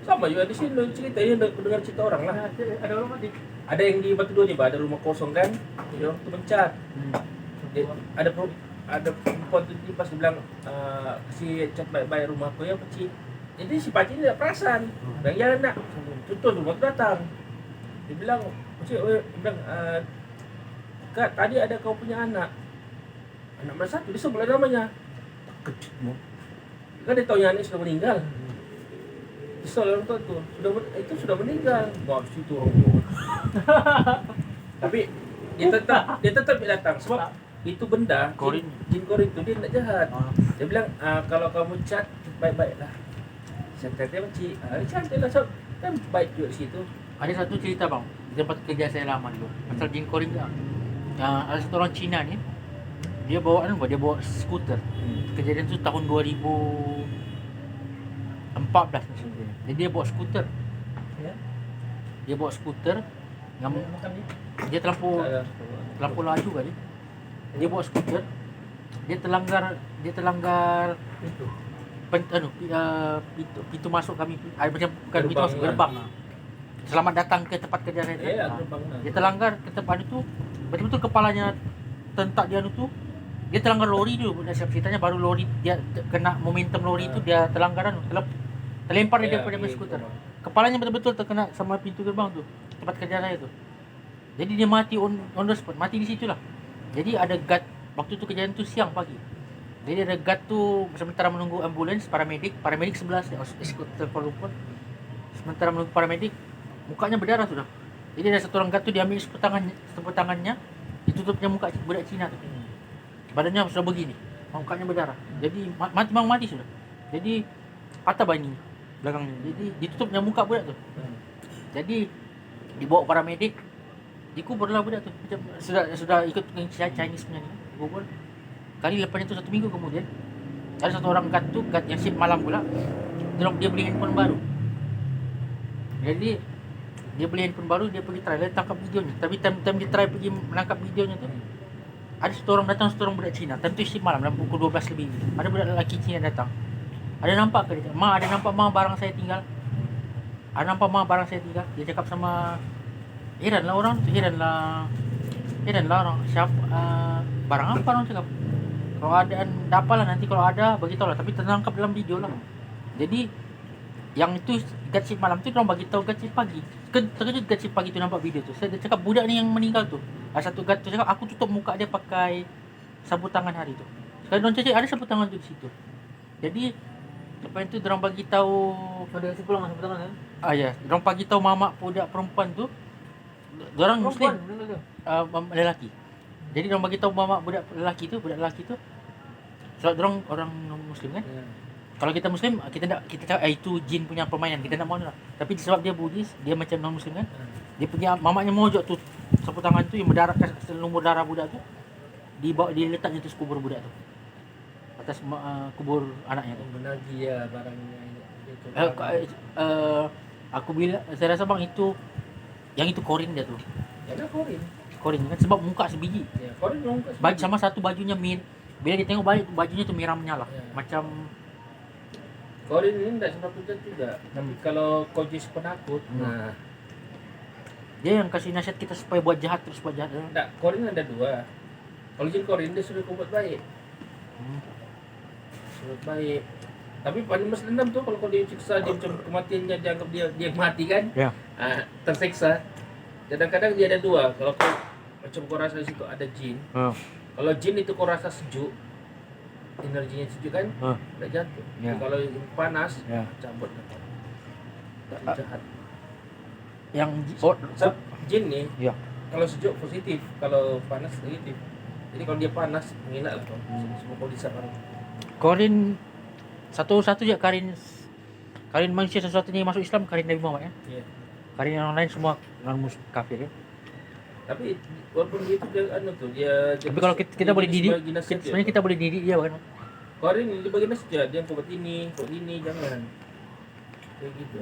Sama juga di sini cerita ini dengar cerita orang lah.
Ada orang mati.
Ada yang di Batu Dua nih, ada rumah kosong kan, dia orang tu mencat. Ada perempuan tu pas dia bilang si cat baik-baik rumah aku ya pakcik. Jadi si pakcik ni tak perasan. Bilang ya nak, tuntun rumah tu datang. Dia bilang, pakcik, dia bilang, Kak, tadi ada kau punya anak mana satu, dia sebelah namanya. Kejutmu. Kan dia tahu yang anak sudah meninggal. Kesal orang tua tu, sudah meninggal. Wah, situ orang tua. Tapi dia tetap datang sebab itu benda jin korin tu dia nak jahat. Dia bilang kalau kamu cat baik-baiklah. Saya kata pakcik, dia cantik lah sebab kan baik juga di situ.
Ada satu cerita bang, di tempat kerja saya lama dulu. Pasal jin korin juga. Ada satu orang Cina ni, dia bawa skuter. Kejadian tu tahun 2014 macam. Jadi dia bawa skuter.
Ya.
Dia bawa skuter yang dia terlampau laju kali. Dia bawa skuter. Dia terlanggar
Itu.
pintu masuk kami. Macam bukan pintu masuk, gerbang. Selamat datang ke tempat kerja saya.
Gerbang.
Dia terlanggar ke tempat itu, betul-betul kepalanya tentak dia tu. Dia terlanggar lori dulu. Ceritanya baru lori dia kena momentum lori itu, dia terlanggaran terlempar dia daripada skuter. Kepalanya betul-betul terkena sama pintu gerbang tu, tempat kerja saya tu. Jadi dia mati on the spot, mati di situ lah. Jadi ada guard, waktu tu kejadian tu siang pagi. Jadi ada guard tu sementara menunggu ambulans, paramedik sebelah skuter perempuan. Sementara menunggu paramedik, mukanya berdarah sudah. Jadi ada satu orang guard tu dia ambil seput tangannya, ditutupnya muka budak Cina tu. Badannya sudah begini, mukanya berdarah. Jadi mati sudah. Jadi patah bani belakangnya. Jadi ditutupnya muka budak tu. Jadi dibawa paramedik, dikuburlah budak tu. Macam sudah ikut Chinese punya ni, kubur. Kali lepas itu 1 minggu kemudian ada satu orang guard yang shift malam pula. Dia beli handphone baru. Jadi dia beli handphone baru, dia pergi try, dia tangkap videonya. Tapi time dia try pergi menangkap videonya tu, ada satu orang budak Cina. Time tu shift malam, dalam pukul 12 lebih. Ada budak lelaki Cina datang. Ada nampak ke dia? Ada nampak barang saya tinggal. Dia cakap sama, heranlah orang orang siapa, barang apa orang cakap. Kalau ada, tak apalah, nanti kalau ada bagi tahu lah. Tapi tertangkap dalam video lah. Jadi yang itu guard shift malam tu orang bagi tahu guard shift pagi. Terkejut guard shift pagi tu nampak video tu. Saya cakap budak ni yang meninggal tu. Ada satu guard tu cakap aku tutup muka dia pakai sabut tangan hari tu. Sekali orang cakap ada sabut tangan tu di situ. Jadi lepas itu orang bagi tahu,
Ada si pulang sabut tangan kan?
ya, orang bagi tahu mamak budak perempuan tu. Orang Muslim, lelaki. Jadi orang bagi tahu mamak budak lelaki tu, sebab orang Muslim kan. kalau kita Muslim kita tak itu jin punya permainan, kita nak mau lah. Tapi sebab dia Buddhis, dia macam non Muslim kan. Dia punya mamanya mojok tu sapu tangan tu yang berdarah lumur darah budak tu. Dibawa diletaknya tu kubur budak tu. Atas kubur anaknya tu.
Menagih ya barangnya itu.
Aku bilang saya rasa bang itu yang itu korin dia tu.
Ya dah korin.
Korin kan sebab muka sebiji.
Ya korin dong.
Baju sama satu bajunya bila kita tengok balik bajunya tu merah menyala.
Ya.
Macam
Korin ini tidak sempat hujan juga. Tapi kalau kau jadi penakut, nah,
dia yang kasih nasihat kita supaya buat jahat terus buat jahat.
enggak, korin ada dua. Kalau jin korin dia suruh kau buat baik. Suruh baik. Tapi paling mas dendam tuh kalau kau disiksa dia macam kematiannya dianggap dia mati kan?
Ya.
Tersiksa. Kadang-kadang dia ada dua. Kalau kau macam kau rasa di situ ada jin. Kalau jin itu kau rasa sejuk, energinya sejuk kan? Tidak jatuh.
Ya.
Tapi kalau panas,
Ya.
cabut. Tak jahat.
Yang
Jin nih,
ya.
kalau sejuk positif, kalau panas negatif. Jadi kalau dia panas, menghina lah kau. Semua kau disakar.
Korin satu-satu je Karin manusia satu-satunya yang masuk Islam Karin Nabi Muhammad ya.
Iya.
Karin yang lain semua non kafir ya.
Tapi walaupun dia itu dia tuh dia.
Tapi kalau kita boleh didik, sebenarnya kita boleh didik dia kan.
Korin di bagian nasihat dia buat ini, jangan. Kayak gitu.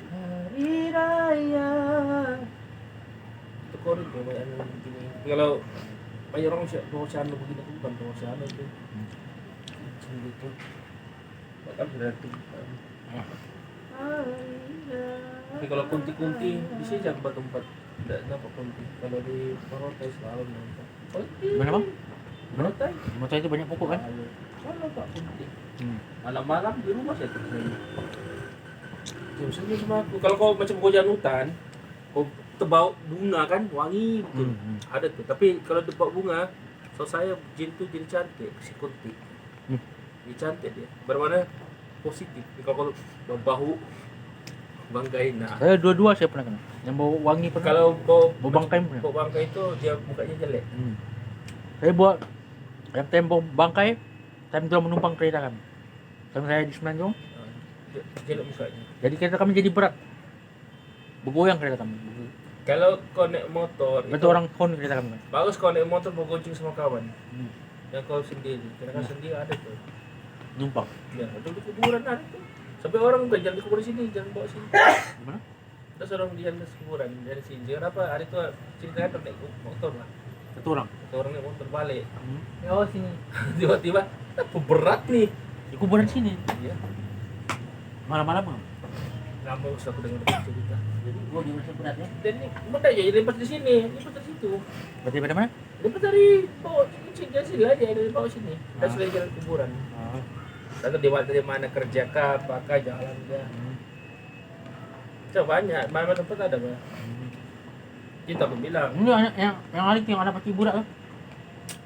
Hari Raya. Itu korin tuh banyak yang begini. Tapi kalau banyak orang Rosiano begini tuh bukan Rosiano itu. Macam gitu. Bahkan sudah tuh. Tapi kalau kunti-kunti bisa jangan tempat tidak nampak kunti. Kalau di Morotai selalu nampak.
Mana bang?
Morotai?
Di motor itu banyak pokok kan?
Kalau tak kunti. Malam-malam di rumah saya terus. Jam segini sama aku. Kalau kau macam kau jalan hutan, kau tebau bunga kan wangi betul. Ada tuh. Tapi kalau tebau bunga, so saya jin tuh jadi cantik si kunti. Dia cantik dia. Berwarna positif. Kalau bahu bangkai nah.
Saya dua-dua saya pernah kena. Yang bau wangi pernah.
Kalau bau
bangkai pernah.
Bau bangkai itu dia mukanya jelek.
Saya buat yang tembok bangkai, time itu menumpang kereta kami. Time saya di Semenanjung,
Jelek mukanya.
jadi kereta kami jadi berat. Bergoyang kereta kami.
Kalau kau naik motor,
Itu orang kon kereta kami.
bagus kau naik motor bergonceng sama kawan. Yang kau sendiri, karena kan sendiri ada tuh.
Numpang.
Ya, ada di kuburan ada tuh. Sampai orang enggak jangan di kuburan sini, jangan bawa sini.
Gimana?
Terus orang di atas kuburan dari sini. Kenapa? Hari itu ceritanya naik motor lah.
Satu orang.
Satu orang naik motor balik.
Oh sini.
Tiba-tiba, apa berat nih?
Di kuburan sini.
Iya.
Malam-malam kan.
Lama usah aku dengar cerita.
Jadi gua di mana berat ya?
Dan ini benda aja lepas di sini, lepas dari situ.
Berarti pada mana?
Lepas dari bawah sini sini aja dari bawah sini. Dan selain jalan kuburan. Lalu dari mana kerja kah, apakah jalan dia. Coba banyak, mana tempat ada Pak. Kita pun bilang.
Ini yang hari itu yang ada pakai budak tuh.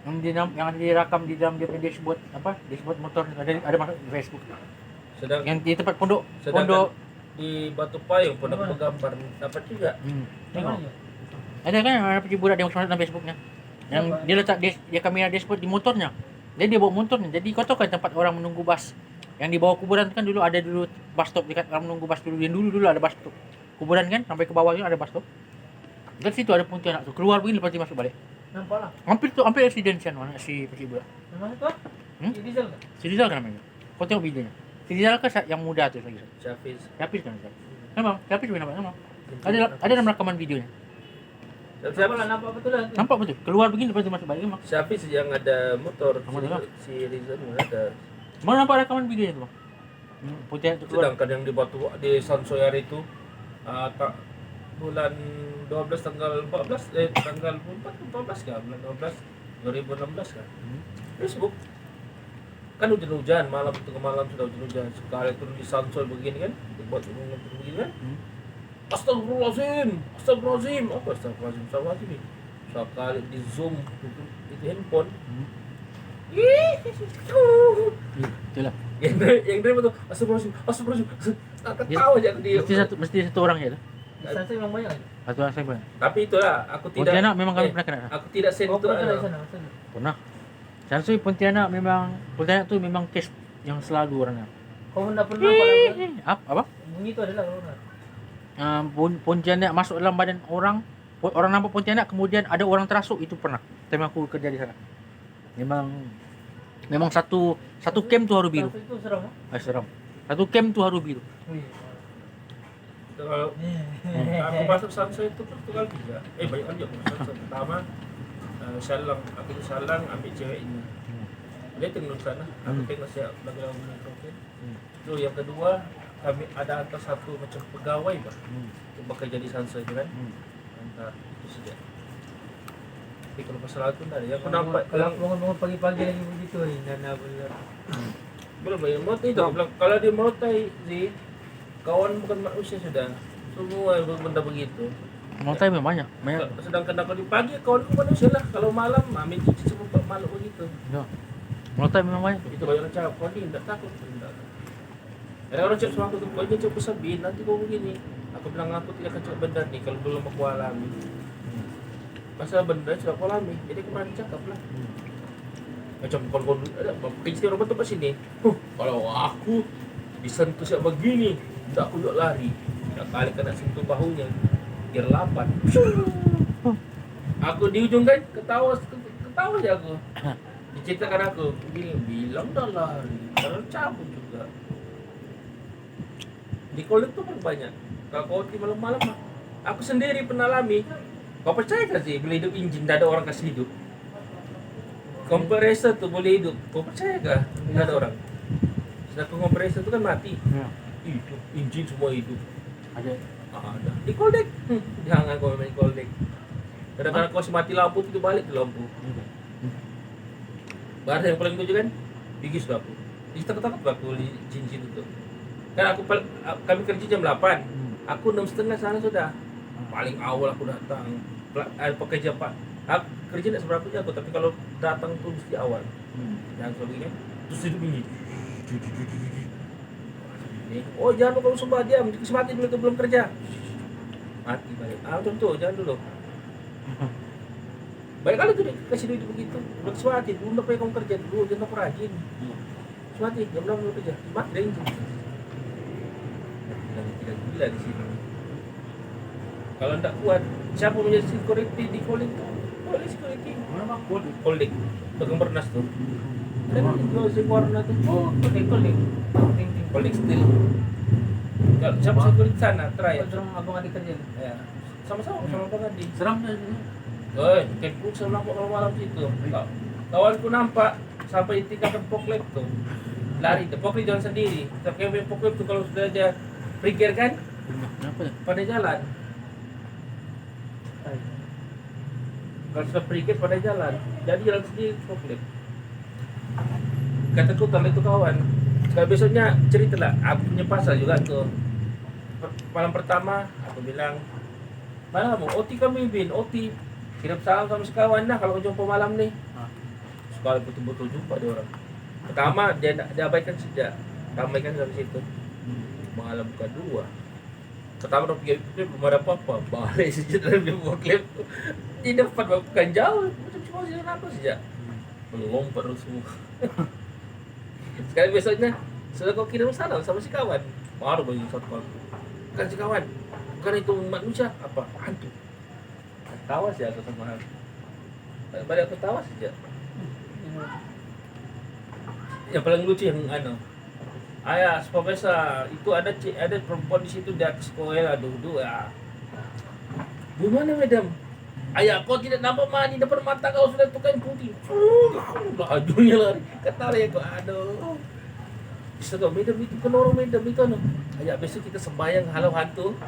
Yang ada direkam di dalam dia punya dashboard apa? Dashboard motor ada masuk di Facebook.
Sedang
Yang di tempat pondok
di Batu Payung pun dapat gambar dapat juga.
Tengok. Ada kan yang ada pakai budak dia masuk dalam Facebooknya. Yang dia letak dia kamera dashboard di motornya. Dia bawa motornya. Jadi kau tahu kan tempat orang menunggu bas. Yang di bawah kuburan kan dulu ada bus stop dekat orang menunggu bas dulu. Yang dulu ada bus stop. Kuburan kan sampai ke bawah itu ada bus stop. Dekat situ ada Pontianak tuh. Keluar begini lepas dia masuk balik.
Nampak lah.
Hampir accident mana si pakai budak.
Namanya tu? Si Rizal kan?
Si Rizal kan namanya. Kau tengok videonya. Si Rizal kan yang muda tu lagi.
Syafis.
Syafis kan. Memang Syafis memang nampak. Ada dalam rekaman videonya.
Nampak lah, nampak betul lah.
Nampak betul. Keluar begini lepas dia masuk balik memang.
Syafis yang ada motor.
Motor.
Si Rizal ada.
Mana nampak rekaman videonya tu bang? Pontianak tu keluar.
Sedangkan yang di Batu di Sansoyar itu bulan 12 tanggal 14 tanggal 14 kan bulan 12 2016 kan. Facebook kan hujan-hujan malam tengah malam sudah hujan-hujan sekali turun di Sansoy begini kan dibuat begini kan. Astagfirullahaladzim apa astagfirullahaladzim ini sekali di zoom itu handphone.
Itulah.
Yang driver tuh astagfirullahaladzim ketawa aja dia.
Mesti satu orang ya tu.
Sana memang banyak.
Satu orang saya pernah.
Tapi itulah aku tidak.
Pontianak memang kami pernah kena.
Aku tidak send
Oh,
itu.
pernah di sana.
Pernah. Sansui Pontianak tu memang kes yang selalu orangnya.
Kau enggak pernah kalau
Apa?
bunyi itu adalah kalau enggak.
Pontianak masuk dalam badan orang, orang nampak Pontianak kemudian ada orang terasuk, itu pernah. Tapi aku kerja di sana. Memang satu camp tuh harus biru.
Itu serem.
Seram. Satu camp tuh harus biru.
Wih.
Kalau aku masuk Sansa itu kan tukang tiga. Banyak kali aku masuk Sansa. Pertama Salang, aku di Salang ambil cewek ini. Dia tengok sana, aku tengok siap bagaimana mikrofon. Terus yang kedua kami ada hantar satu macam pegawai bah. Bakal jadi Sansa itu kan. Hantar itu saja. Tapi kalau masalah itu ada yang nampak
Kalau bangun pagi-pagi lagi begitu ni nana benar.
belum bayar motai itu. Bilang, kalau dia motai sih kawan bukan manusia sudah. Semua benda begitu.
Mau tahu banyak.
Sedangkan aku di pagi kawanku manusia lah. Kalau malam ambil cuci semua makhluk begitu.
Ya. Mau tahu memang banyak.
Itu banyak orang cakap, kau ni tak takut. Ada orang cakap sama aku tu, kau jangan cakap sabin, nanti kau begini. Aku bilang aku tidak akan cakap benda ni kalau belum aku alami. Pasal benda sudah aku alami, jadi aku berani cakap lah. Macam kau ada kerja orang betul kat sini. Kalau aku disentuh siap begini, tak aku nak lari. Tak kali kena sentuh bahunya, biar lapan. Aku di ujung kan ketawa je aku. Diceritakan aku, bilang dah lari, kalau cabut juga. Di kolek tu pun banyak. Kalau kau di malam-malam mah, aku sendiri pernah alami. Kau percaya tak sih bila hidup enjin tak ada orang kasih hidup? Kompresor tu boleh hidup. Kau percaya kah? Tak ada orang. Sedangkan kompresor tu kan mati.
Ya.
Hidup, enjin semua hidup.
Ada.
Ada. Di koldek. Jangan kau main koldek. Kadang-kadang kau mati lampu itu balik ke lampu. Bahasa yang paling lucu kan, bigis aku. Jadi takut-takut aku di cincin itu. Kan kami kerja jam 8. Aku 6:30 sana sudah. Paling awal aku datang. Pekerja Pak. Aku kerja tidak seberapa jam aku, tapi kalau datang tuh mesti awal. Jangan selalu kan. Terus hidup ini. Oh jangan kalau sumpah diam, kasih mati dulu itu belum kerja. Mati balik. Contoh jangan dulu. Baik kali tuh dikasih duit begitu. Buat suati, belum dapat kamu kerja dulu, jangan aku rajin. Suati, jam berapa lu kerja? Mati dah ini. Dan tidak gila di sini. Kalau tidak kuat, siapa menjadi security di calling tu? Boleh security.
Mana kod?
Calling. Tukang bernas tu. Ada kan itu si warna tu.
Oh, kolek. Ting ting.
Calling still. Kalau siapa security sana, try.
Orang abang adik kerja.
Ya. Sama-sama Bang Adi.
Seram dah sini.
Kepuk saya nampak kalau malam situ. Kawanku nampak sampai di tingkatan poklep tu. Lari, poklep jalan sendiri. Tapi poklep tu kalau sudah ada trigger kan
Kenapa ya?
pada jalan. Kalau sudah trigger pada jalan, jadi jalan sendiri poklep. Kataku kalau itu kawan. Sekali besoknya cerita lah, aku punya pasal juga tu. Malam pertama aku bilang, mana mau OT kami bin, OT. Kirim salam sama sekawan dah kalau jumpa malam ni. Sekali betul-betul jumpa dia orang. Pertama dia abaikan sejak, ramaikan dari situ. Malam bukan dua. Pertama dah pergi klip belum ada apa-apa. Balik sejak dari buat klip. Di depan bukan jauh, macam cuma jalan apa sejak. Melompat terus semua. Sekali besoknya sudah kau kirim salam sama si kawan. Baru bagi satu kawan. Bukan si kawan, bukan itu manusia apa hantu. Tawa sih aku sama hal. Balik aku tawa saja. Yang paling lucu yang ayah supervisor itu ada perempuan di situ di atas sekolah duduk ya. Di mana madam? Ayah kau tidak nampak mani depan mata kau sudah tukang putih. Lajunya lari. Kata ayah kau aduh. Disuruh madam itu kan orang madam itu Ayah besok kita sembahyang halau hantu.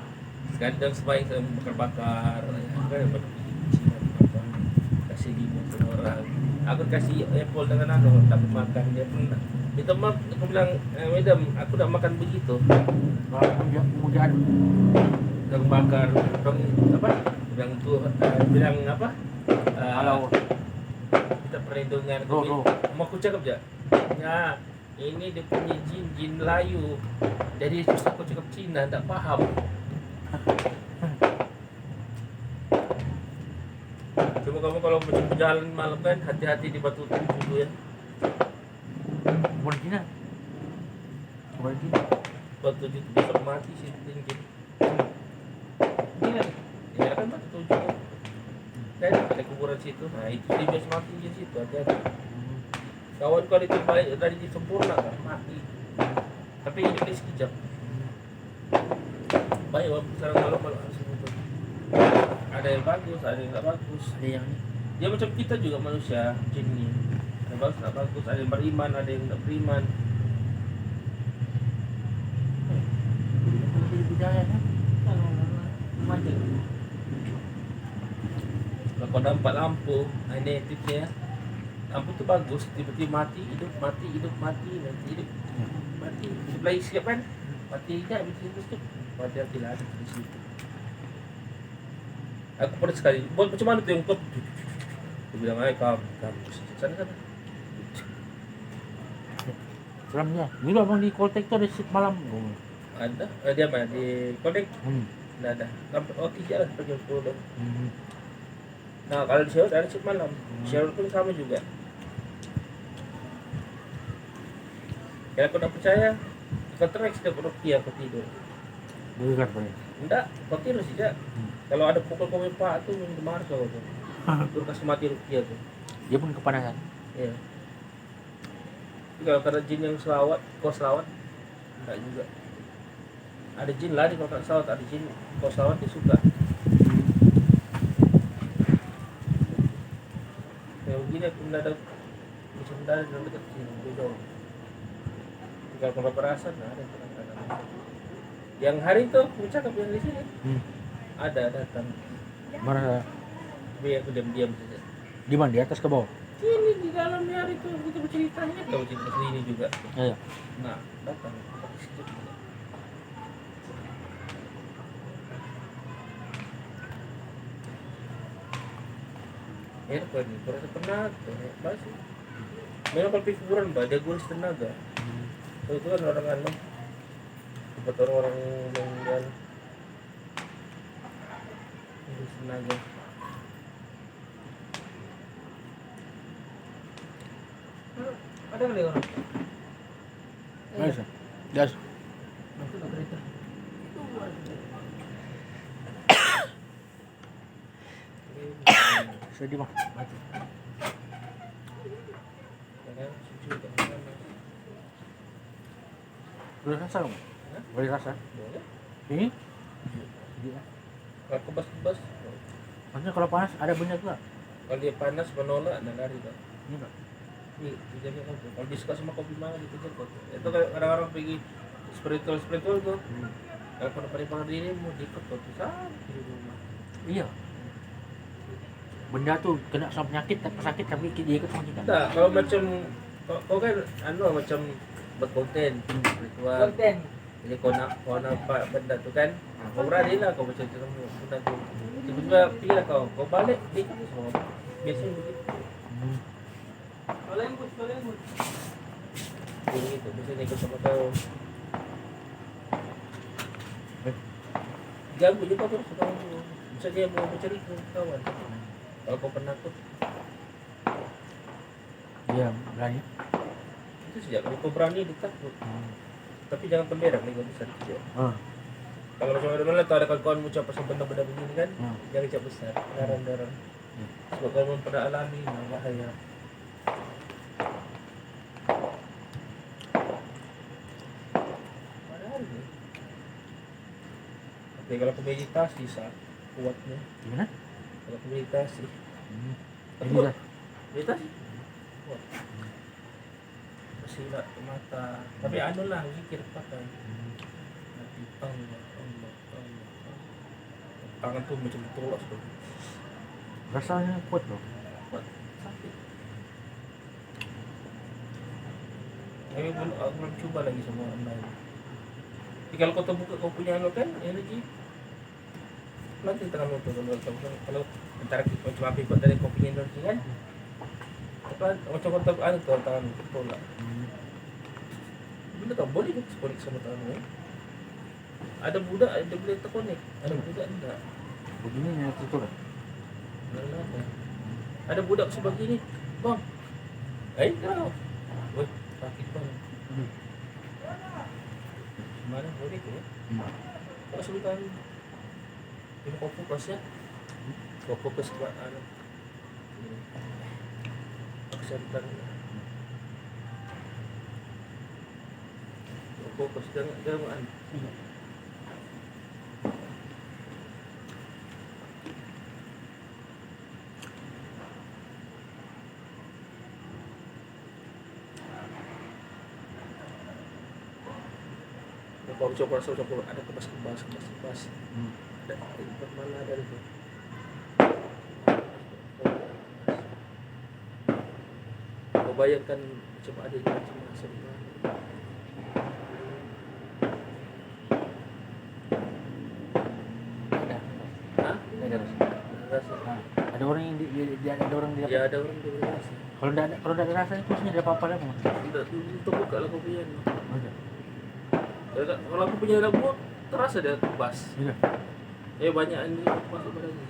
Kadang sembahyang saya bakar-bakar. Kasih limau ke orang. Aku kasih apple dengan tak makan dia pun. Minta maaf, aku bilang, madam, aku tak makan begitu.
Kemudian
Dah bakar, apa? Bilang apa?
Kalau
Kita perlindungan.
Roh.
Mau aku cakap je. Ya, ini dia punya jin Melayu. Jadi susah aku cakap Cina, tak faham. Cuma kamu kalau macam berjalan malam kan hati-hati di batu tujuh tu ya.
Bukan Cina. Berarti
Batu 7 besok mati sih tinggi.
Gila.
Ya kan batu 7 kan. Dan ada kuburan situ. Nah itu dia biasa mati di situ hati-hati. Kawan kalau itu balik tadi di sempurna kan mati. Tapi hidupnya sekejap. Baik walaupun sekarang malam langsung itu. Ada yang bagus, ada yang nggak bagus.
ada yang ini.
Dia macam kita juga manusia, jin ini. Ada bagus, nggak bagus. Ada yang beriman, ada yang nggak beriman.
Lebih budaya kan.
Macam.
Kalau kau nampak lampu, nah ini tipsnya. Lampu tu bagus, tiba-tiba mati, hidup, mati, hidup, mati, nanti hidup, mati, hidup lagi siap kan? Mati tidak, betul-betul. Hati-hati lah ada di situ. Aku pernah sekali, buat macam mana tu yang kau? Aku bilang aja kamu sana.
Seramnya. Dulu abang di Koltek tuh ada shift malam.
Ada, dia mana di Kodek? Tidak ada. Oh tidak lah, pergi pulau. Nah kalau di Sherwood ada shift malam, Sherwood pun sama juga. Kalau kau tak percaya, kau try setiap rupiah kau tidur.
Dekat boleh.
Enggak, kau tidur saja. Kalau ada pukul kau pak tu memang kau tu. Tur kasih mati rupiah tu.
Dia pun kepanasan.
Ya. Tapi kalau ada jin yang selawat, kau selawat, enggak juga. Ada jin lari kalau tak selawat, ada jin kau selawat dia suka. Kayak begini aku mendadak macam dari dalam dekat sini, jauh. Kalau kau perasaan, ada kadang-kadang. Yang hari itu aku cakap yang di sini ada datang.
Mana?
Tapi aku diam-diam saja.
Di mana? Di atas ke bawah?
Sini di dalam hari itu kita berceritanya, kau cerita sini juga.
Iya.
Nah, datang pakai sekejap juga. Aircon ini, kurasa tenaga, masih. Memang kalau kuburan mbak, dia guris tenaga. So, itu kan orang anu, buat orang meninggal. Guris tenaga.
Ada kali orang.
Nice. Gas.
Masuk ke kereta.
Sedih bang. Mati.
Ya, suci tak panas.
Boleh rasa bang?
Hah?
Boleh rasa?
Boleh.
Ini? Iya.
Kalau kebas-kebas,
Maksudnya kalau panas ada benda juga?
kalau dia panas menolak, dan lari tak.
Ini pak.
Iya, jadi apa tuh? Kalau dia suka sama kopi mana dikejar kok. Itu kayak orang-orang pergi spiritual tuh. Kalau pada pari diri mau diikut kok sama di rumah.
Iya. Benda tuh kena sama penyakit, sakit tapi dia ikut sama kita.
Enggak, kalau macam kau kan macam buat konten spiritual.
Konten.
Jadi kau nampak benda tu kan, kau berani lah kau baca cerita benda tu. Tiba-tiba pilih kau balik dia ikut semua. Biasanya begitu.
Kalau lembut.
Dia begitu, biasanya ikut sama kau. Ganggu juga kau terus ganggu. Bisa dia mau bercerita ke kawan. Kalau kau penakut,
Dia berani.
itu sejak kalau kau berani ditakut. Tapi jangan penderang nih kau besar juga. Kalau macam mana tuh ada kawan-kawan mengucap pasal benda-benda begini kan, jangan cap besar, darah. Sebab kalau memang pernah alami, bahaya. Padahal ni. Tapi kalau aku meditasi sah, kuatnya.
Gimana?
Kalau aku meditasi,
Ini
kuat.
dah.
Meditasi, kuat. Bersila mata, tapi anu lah, zikir pakai. Nanti Allah. Tangan tuh macam tolak seperti itu.
Rasanya kuat loh.
Kuat, sakit. Tapi aku belum coba lagi sama orang lain. Tapi kalau kau terbuka kau punya anu kan energi, nanti tangan tu kalau antara kita macam api kau dari kau punya energi kan, apa macam kau tahu anu tu tangan tolak. Benda tak boleh kan konek sama tangan. Ada budak ada boleh terkonek, ada budak tidak.
Begini yang itu kan.
Ada budak sebegini, bang. Kau. Woi, sakit bang. Mana boleh tu? Kau kesulitan ini kau fokus ya? Kau fokus ke ano? Kesulitan. Kau fokus jangan. Kalau coba ada kebas. Ada mana ada itu. Kau bayangkan coba ada yang macam
Ada.
Hah?
Ada rasa.
Rasa.
Ada orang yang ada orang di
Ya ada orang yang rasa.
Kalau enggak ada rasa itu sebenarnya ada apa-apa lagi, Mas.
Untuk buka lah kau punya.
Ada.
Kalau aku punya lagu terasa dia kebas.
Iya.
Banyak ini masuk badannya.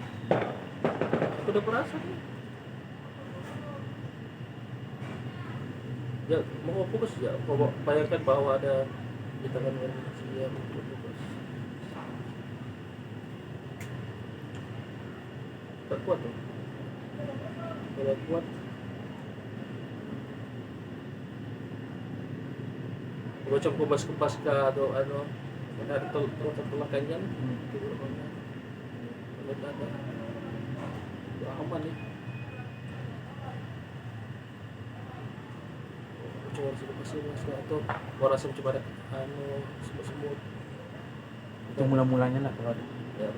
Aku udah perasa nih. Ya mau fokus ya. Kau bayangkan bahwa ada di tangan manusia untuk fokus. Tak kuat tuh. Kalau kuat macam kebas atau ano ada telakannya tidur mana ada aman nih coba masih atau gua rasa coba ada ano semut
Itu mula-mulanya lah kalau ada.
ya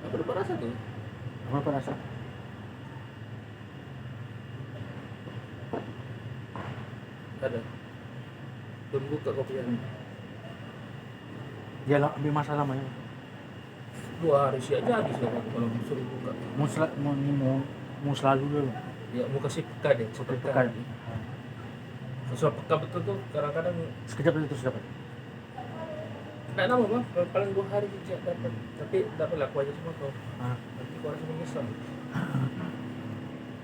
apa ada perasaan nih
Apa rasa?
ada belum buka kopinya
Dia lah ambil masa lama ya.
2 hari sih aja habis kalau suruh buka
Mau selalu dulu.
ya mau kasih pekan ya
Pekan.
sesuai pekan betul tuh kadang-kadang
Sekejap itu sudah dapat.
nggak lama bang paling 2 hari saja dapat tapi dapat laku aja semua kau nanti kau rasa menyesal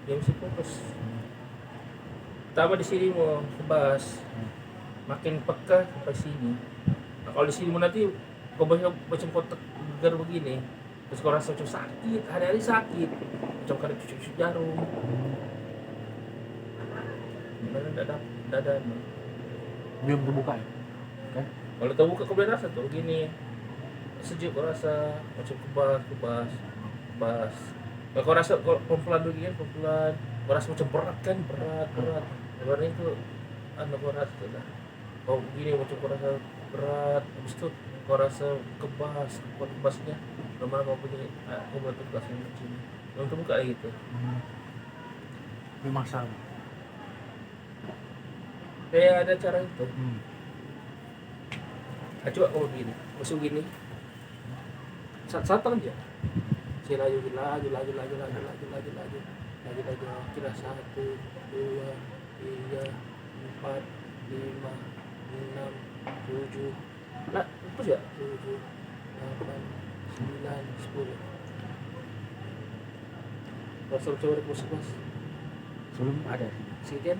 dia mesti fokus pertama di sini mau kebas makin peka sampai sini nah, kalau di sini mau nanti kau macam kotak gegar begini terus kau rasa macam sakit hari-hari sakit macam kada cuci jarum mana tidak ada
Belum terbuka ya. Kan?
kalau terbuka kau boleh rasa tuh gini sejuk kau rasa macam kebas kalau kau rasa kau pelan dulu kan pelan kau rasa macam berat berat itu kau rasa tuh dah kau gini macam kau rasa berat habis itu kau rasa kebasnya lama kau punya kau boleh tegas macam ini belum terbuka gitu
Ini masalah.
kayak ada cara itu coba kau begini masuk gini satu aja si laju kira 1, 2, 3, 4, 5, 6, 7 nah terus ya 7, 8, 9, 10 rasa coba dari pos
Sebelum ada.
sekian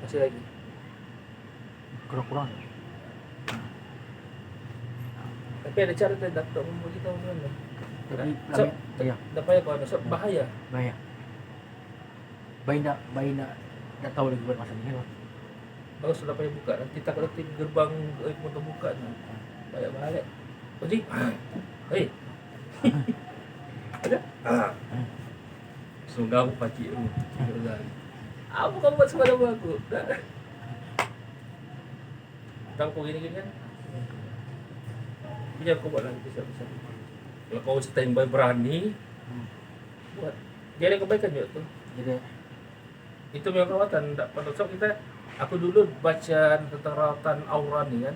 masih lagi
Kurang-kurang.
tapi ada cara tidak mau kita mana
Tapi
so,
iya,
dapat ya kau ada bahaya
bahaya. Bayi enggak tahu lagi buat masa ini.
bagus sudah payah buka nanti tak ada gerbang motor buka nih banyak balik Oji hei ada sungai aku pakcik tu apa kamu buat semua nama aku tangkap gini kan biar kau buat lagi bisa kalau kau standby berani buat dia ada kebaikan juga tuh
Jadi
itu memang rawatan tak pada saat kita aku dulu baca tentang rawatan aura nih kan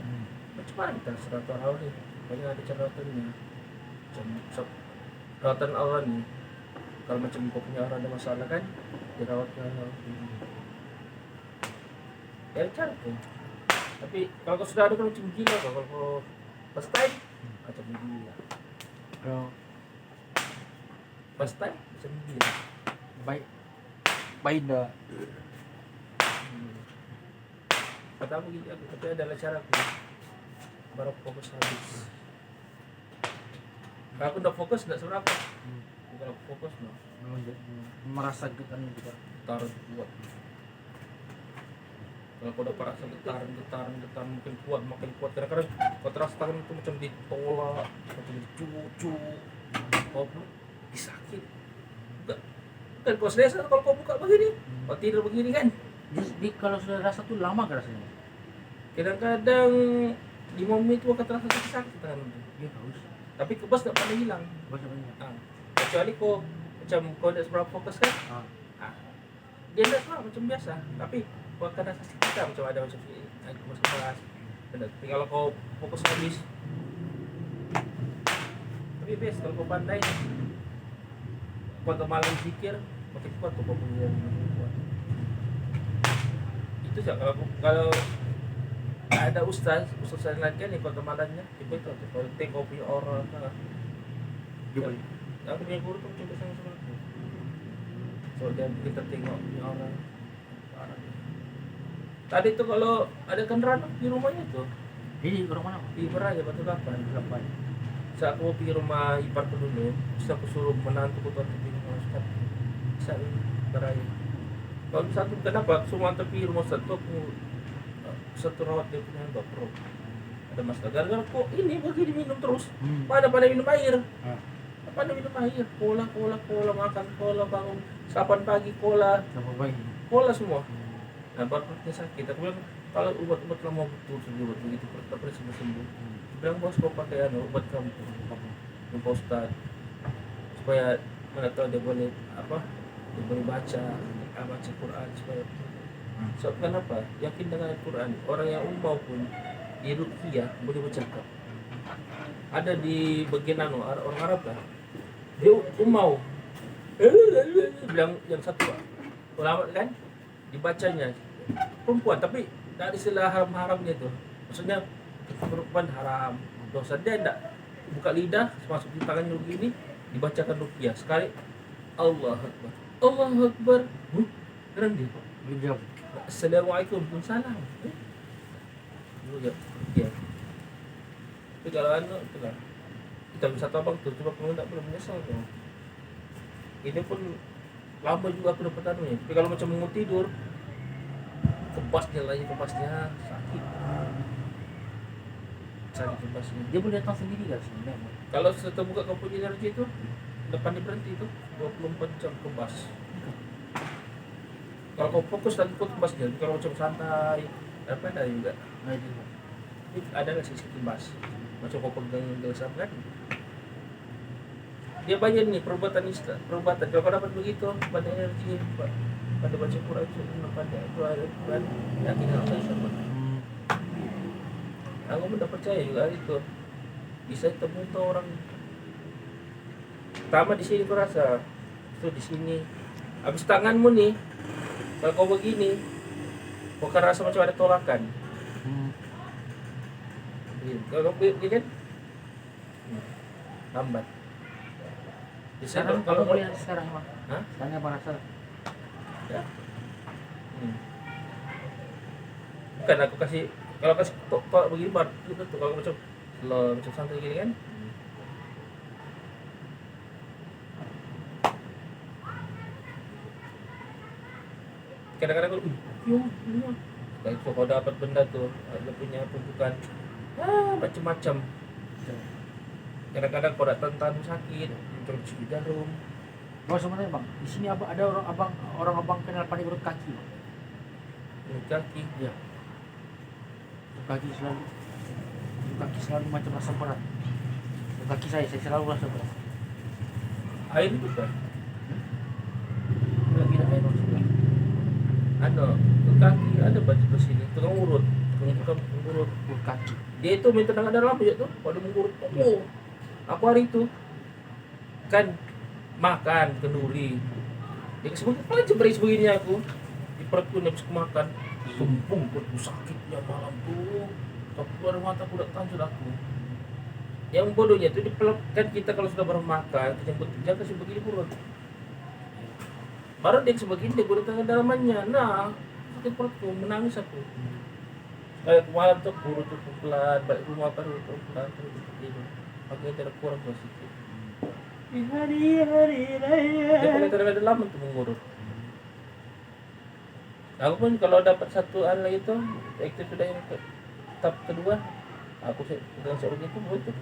macam mana kita rawatan aura nih banyak ada cara rawatannya macam rawatan aura nih kalau macam kau punya orang ada masalah kan dirawat ke ya cara tuh tapi kalau kau sudah ada kan macam gila kalau kau first time macam gila
kalau
First time macam gini.
Baik dah.
Pertama gini aku, tapi adalah cara aku baru fokus habis. Kalau aku udah fokus nggak seberapa. Kalau aku fokus no,
Merasa gitu kita.
taruh kuat. Kalau kau udah merasa getaran makin kuat. Kadang-kadang kau terasa tangan itu macam ditolak, macam dicucu, kau sakit. Enggak. Kan kau selesai kalau kau buka begini, kau tidur begini kan.
Jadi kalau sudah rasa tuh lama gak rasanya?
Kadang-kadang 5 menit itu akan terasa sakit tangan itu.
Iya bagus.
Tapi kebas nggak pernah hilang.
Bagus banyak.
Kecuali kau macam kau tidak seberapa fokus kan, dia tidak sama macam biasa. Tapi kau akan rasa sakit macam ada macam ini, aku masuk kelas. Tapi kalau kau fokus habis, tapi best kalau kau pandai, kau malam zikir, makin kuat kau punya makin kuat. Itu sih kalau ada ustaz yang latihan nih kau malamnya, itu kalau tengok punya orang.
Gimana?
Aku punya guru tuh coba sama aku. Soalnya kita tengok punya orang. Parah. Tadi tuh kalau ada kendaraan di rumahnya tuh
Jadi orang mana?
di Beraja Batu Kapan. Saat aku pergi rumah iparku dulu, terus aku suruh menantu ku tuh pergi rumah Ustaz. Bisa Beraja. Kalau satu kenapa semua pergi rumah Ustaz tuh aku satu rawat dia punya GoPro. Ada masalah gara-gara kok ini begini minum terus. Pada minum air. Pada minum air, cola makan cola, bangun 8 pagi cola,
Sama baik.
cola semua. Nah, perutnya sakit. Aku bilang kalau obat-obat lama betul sembuh begitu perut sembuh. Bilang bos kau pakai obat kamu yang Ustaz supaya mana tahu dia boleh baca Quran supaya. So, kenapa? Yakin dengan Al-Quran. Orang yang umau pun di ruqyah boleh bercakap. Ada di bagian orang Arab lah. Dia umau. Bilang yang satu ulama kan dibacanya perempuan tapi tak ada istilah haram-haramnya itu. Maksudnya perempuan haram. Dosa dia tidak buka lidah masuk di tangannya begini dibacakan ruqyah sekali. Allahu Akbar. Keren dia.
Bijak.
Assalamualaikum, salam. Ya. Tapi kalau itu lah. Kita bisa tabang tuh, cuma kalau tidak belum menyesal tuh. Ini pun lama juga aku dapat anunya. Tapi kalau macam mau tidur, kepasnya sakit kepasnya.
Dia boleh datang sendiri gak sih?
Kalau setelah buka komputer energi itu, depan berhenti itu 24 jam kebas. Kalau kau fokus nanti kau kebas dia. Kalau macam santai, ada juga. Ini ada nggak sih kebas? Macam kau pegang gelas kan? Dia bayar nih perubatan. Kalau kau dapat begitu, pada energi, pada baca Quran itu, pada Quran, yakin Allah sama. Aku pun tak percaya juga itu. Bisa temu tuh orang. Pertama di sini kau rasa, itu di sini. Habis tanganmu nih. Kalau kau begini, kau akan rasa macam ada tolakan. Kalau kau begini kan, lambat.
Sekarang kalau boleh sekarang emang.
Hah?
Sekarang apa rasa?
Ya. Bukan aku kasih, kalau kasih tolak begini baru itu tuh kalau macam santai gini kan. Kadang-kadang kayak kalau dapat benda tuh ada punya tumpukan macam-macam. Kadang-kadang kalau datang sakit macam jarum.
Bang sebenarnya bang, di sini ada orang abang kenal panik urut kaki bang.
Urut kaki.
Iya. Urut kaki selalu macam rasa berat. Urut kaki saya selalu rasa berat.
Air itu kan?
Lagi ada air maksudnya.
Urut kaki ada baca sini. Tukang urut
Urut kaki.
Dia itu minta tangan dalam aja tuh. Kalau mengurut, aku hari itu kan makan kenduri. Dia kasih makan aja beris begini aku di perutku habis makan. Tumpung perutku sakitnya malam tuh. Tapi keluar mata aku tak tahan sudah aku. Yang bodohnya tuh kan kita kalau sudah baru makan, jemput jangan kasih begini perut. Baru dia sebegini dia gue tengah dalamannya. Nah, sakit perutku, menangis aku. Kayak kemarin tuh buru tuh pelan, balik rumah baru tuh pelan terus tidur. Makanya tidak kurang positif. Di hari-hari raya. Dia pakai kadang lama tuh mengurut. Aku pun kalau dapat satu hal itu, aktif sudah yang tahap kedua, aku dengan seorang itu butuh.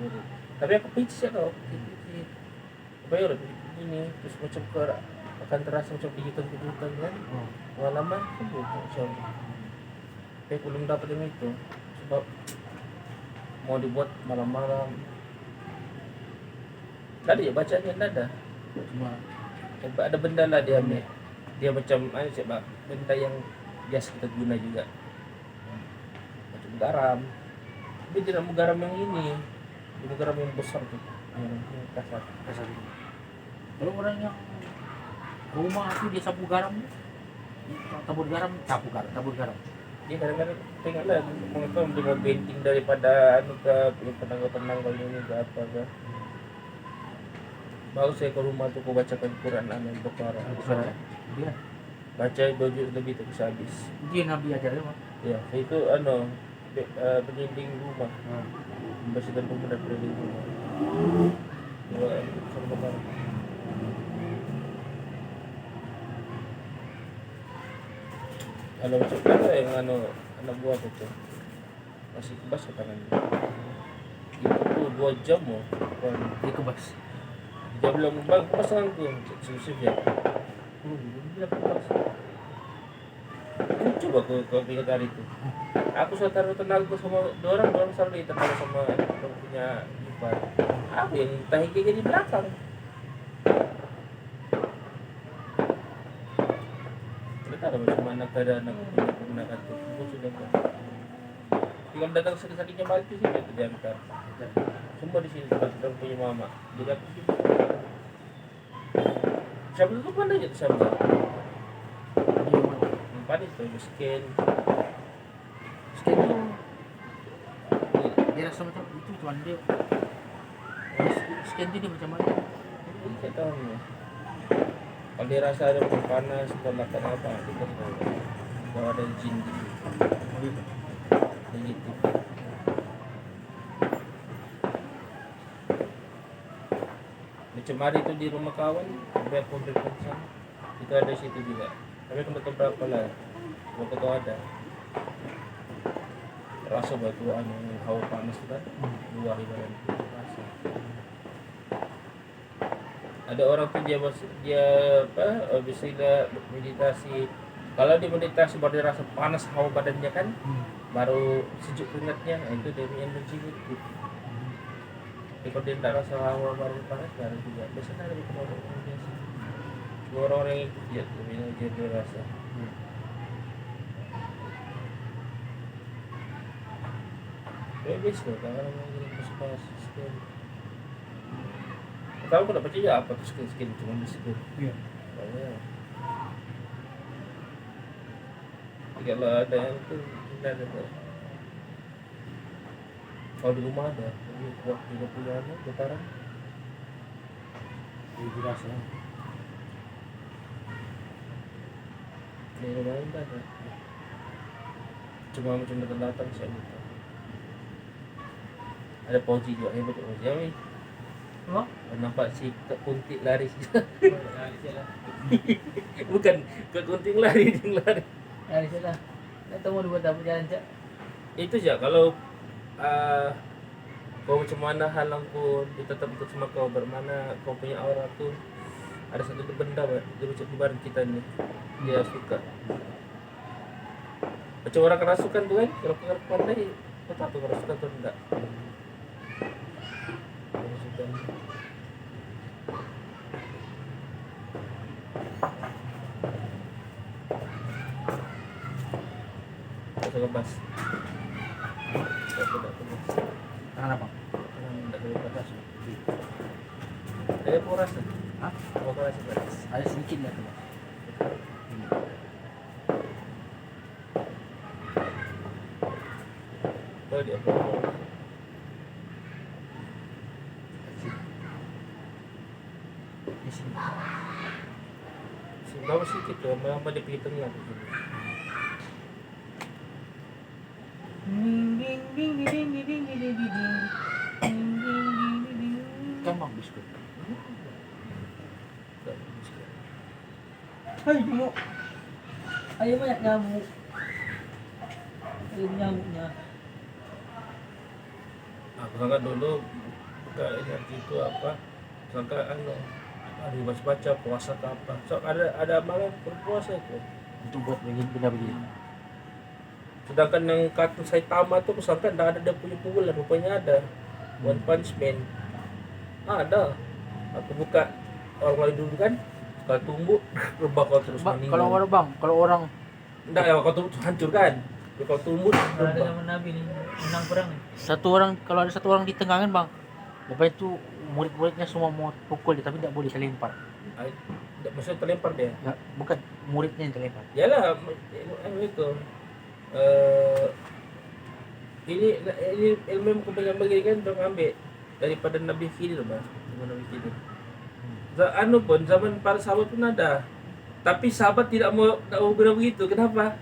Tapi aku picit ya kau, picit. Apa ya udah begini, terus macam akan terasa macam kejutan-kejutan kan. Lama-lama sembuh insyaallah. Tapi belum dapat yang itu sebab mau dibuat malam-malam. Tadi ya bacanya tidak ada.
Cuma
Ada benda lah dia ambil. Dia macam coba benda yang biasa kita guna juga. Macam garam. Tapi tidak mau garam yang ini. Dia mau garam yang besar tuh. Yang kasar.
kalau orang yang rumah itu dia sapu garam, tabur garam.
Dia kadang-kadang tengok lah mengapa dia mau painting daripada ke penanggal ini ke apa ke. Baru saya ke rumah tuh aku bacakan Quran Al-Baqarah.
Dia
Baca 2 juz lebih tak bisa habis.
dia Nabi ajar mah.
Ya, itu pendinding rumah. Membersihkan rumah dan pendinding rumah. Dua sama kalau macam mana yang anak buah itu masih kebas ke tangannya. Itu tuh 2 jam loh.
Dia kebas.
Dia bilang bang kebas tanganku. Susah ya. Dia kebas. Coba kau ingat hari itu. Aku sudah taruh tenaga sama dua orang selalu ditaruh sama orang punya ipar. Aku yang tahi di belakang. Kita ada macam mana keadaan aku punya anak itu. Aku sudah tinggal datang sakit-sakitnya balik di sini terjangkar. Semua di sini tempat kita punya mama. Jadi aku sini. Siapa itu pandai aja siapa? Pandai tuh scan
Scan tuh dia rasa macam itu cuman dia scan dia macam mana?
Saya tahu ya. Kalau dia rasa ada macam panas atau makan apa, kita tahu. Kalau ada jin gitu. Begitu. Macam hari itu di rumah kawan, biar pemberian sana. Itu ada situ juga. Tapi aku tak tahu berapa lah. Kalau tahu ada. Rasa batuan yang hawa panas kan, luar ibarat rasa. Ada orang tuh dia bisa meditasi. Kalau dia meditasi baru dia rasa panas hawa badannya kan, baru sejuk keringatnya, itu dia punya energi gitu. Tapi kalau dia tidak rasa hawa badan panas, baru juga. Biasanya ada orang biasa. Dua orang yang ikut dia rasa. Bebas loh, kalau orang yang pas skin. Tahu aku dapat juga apa tuh skin cuma di situ.
Iya.
Banyak. Kalau ada yang itu tidak ada tuh. Kalau di rumah ada, jadi buat juga punya anak, getaran.
Dia dirasa.
Di rumah lain tak ada. Cuma macam datang saya gitu. Ada Pauji juga hebat Pauji ya.
Oh?
Nampak si kuntik lari. Bukan ke kunting lari, ding lari.
Ya, di sana. Tak tahu mau dibuat apa jalan, Cak.
Itu saja kalau kau macam mana halang pun dia tetap ikut sama kau bermana kau punya aura tuh ada satu benda dia macam di badan kita ni dia suka macam orang kerasukan tuh kan kalau kau pandai kau tahu kerasukan tuh enggak kerasukan kau kebas tidak kebas
Tangan apa?
tidak kebas saya mau rasa
Hah?
mau rasa beras
Ada sedikit lah tuh.
oh dia
di sini.
Berapa sih gitu, apa di pinggir tengah gitu.
Kan bang biskuit.
Hai nyamuk. Ayo banyak nyamuk. Ayo nyamuknya.
Aku sangka dulu buka energi itu apa? Sangka hari baca puasa ke apa? So ada amalan berpuasa itu.
Untuk buat benda begini.
Sedangkan yang kartun Saitama tuh kusangka nggak ada dia punya pukulan, rupanya ada. One Punch Man ada. Aku buka orang lain dulu kan, kalau tumbuh bakal terus meninggal.
Kalau orang bang, kalau orang
Enggak ya, kalau tumbuh hancur kan. Tapi kalau tumbuh
Kalau ada
berubah.
zaman Nabi nih, menang perang nih.
kalau ada satu orang di tengah kan bang, bapak itu murid-muridnya semua mau pukul dia, tapi tidak boleh terlempar.
Maksudnya terlempar dia.
Ya, bukan muridnya yang terlempar.
Yalah, itu. Ini ilmu yang kebanyakan bagi kan dong ambil daripada Nabi Khidir bang, Nabi Khidir. Anu pun zaman para sahabat pun ada, tapi sahabat tidak mau guna begitu. Kenapa?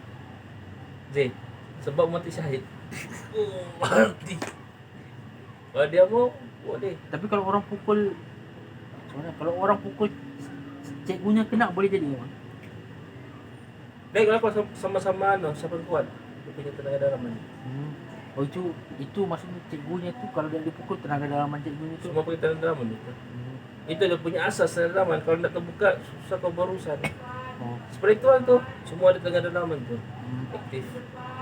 Sebab mati syahid. Mati. Kalau dia mau, boleh.
Tapi kalau orang pukul, sebenarnya kalau orang pukul cikgunya kena boleh jadi bang.
Baik, kalau sama-sama siapa yang kuat? Dia punya tenaga dalaman.
Oh itu maksudnya cikgunya itu kalau dia dipukul tenaga dalaman cikgunya itu.
Semua pakai tenaga dalaman itu. Itu dia punya asas tenaga dalaman. Kalau tidak terbuka, susah kau berurusan.
Oh.
Spiritual tuh, semua ada tenaga dalaman tuh. Aktif.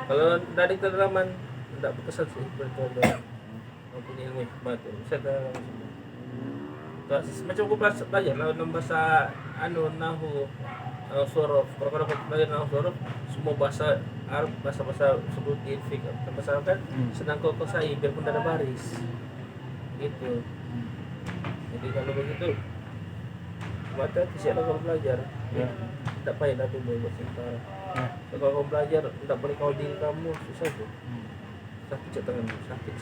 Kalau tidak ada tenaga dalaman, tidak berkesan sih spiritual tuh. Kau punya ilmu hikmah tuh, bisa dalam semua. Macam aku belajar lah dalam bahasa nahu sorof. Kalau dapat belajar nahu sorof, semua bahasa Arab, bahasa sebut infik, bahasa Arab kan senang kau kuasai biarpun ada baris. Gitu. Jadi kalau begitu, baca siapa kau belajar.
Ya.
Tidak payah dah dulu buat sementara.
Ya.
Kalau kau belajar, tidak boleh kau diri kamu susah tuh. Sakit cak tangan, sakit.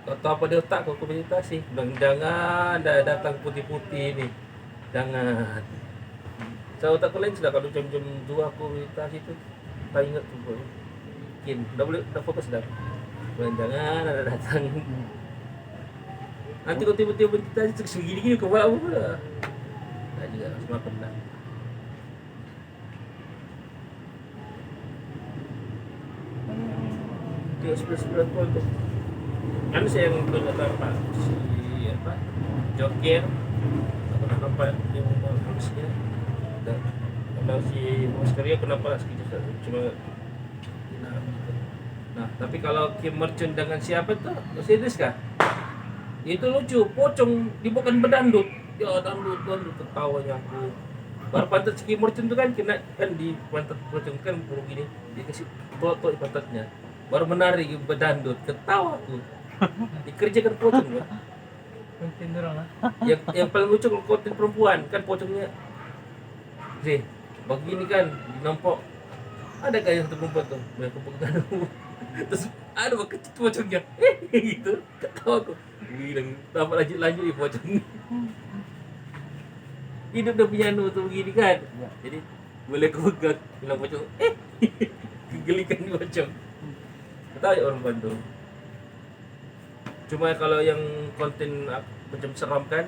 Kau tahu apa di otak kau meditasi? Bilang jangan dah datang putih-putih ini, jangan. Saya otak kau lain sudah kalau jam-jam 2 aku meditasi tu, tak ingat tu pun. Mungkin, dah fokus dah. Bilang jangan ada datang. Nanti kau tiba-tiba meditasi segini-gini kau buat apa pula? Tak juga, semua pernah. Dia spiritual tu. Kan saya yang berkata apa si apa Joker apa yang harusnya dan kalau si Maskeria kenapa sedikit cuma nah tapi kalau Kim Merchant dengan siapa tuh serius kah itu lucu pocong dibukan berdandut ya dandut ketawanya aku baru pantat si Kim Merchant tuh kan kena kan di pantat pocong kan burung gini dikasih totok di pantatnya baru menari berdandut ketawa aku dikerjakan pocong ya.
Konten orang lah.
Yang paling lucu kalau konten perempuan kan pocongnya begini kan nampak ada gak yang perempuan tuh mereka pegang terus ada kecil pocongnya gitu ketawa aku bilang tambah lanjut di pocong hidup udah punya tuh begini kan
Ya.
jadi boleh aku pegang bilang pocong gelikan di pocong ketawa ya orang bantu. Cuma kalau yang konten macam seram kan,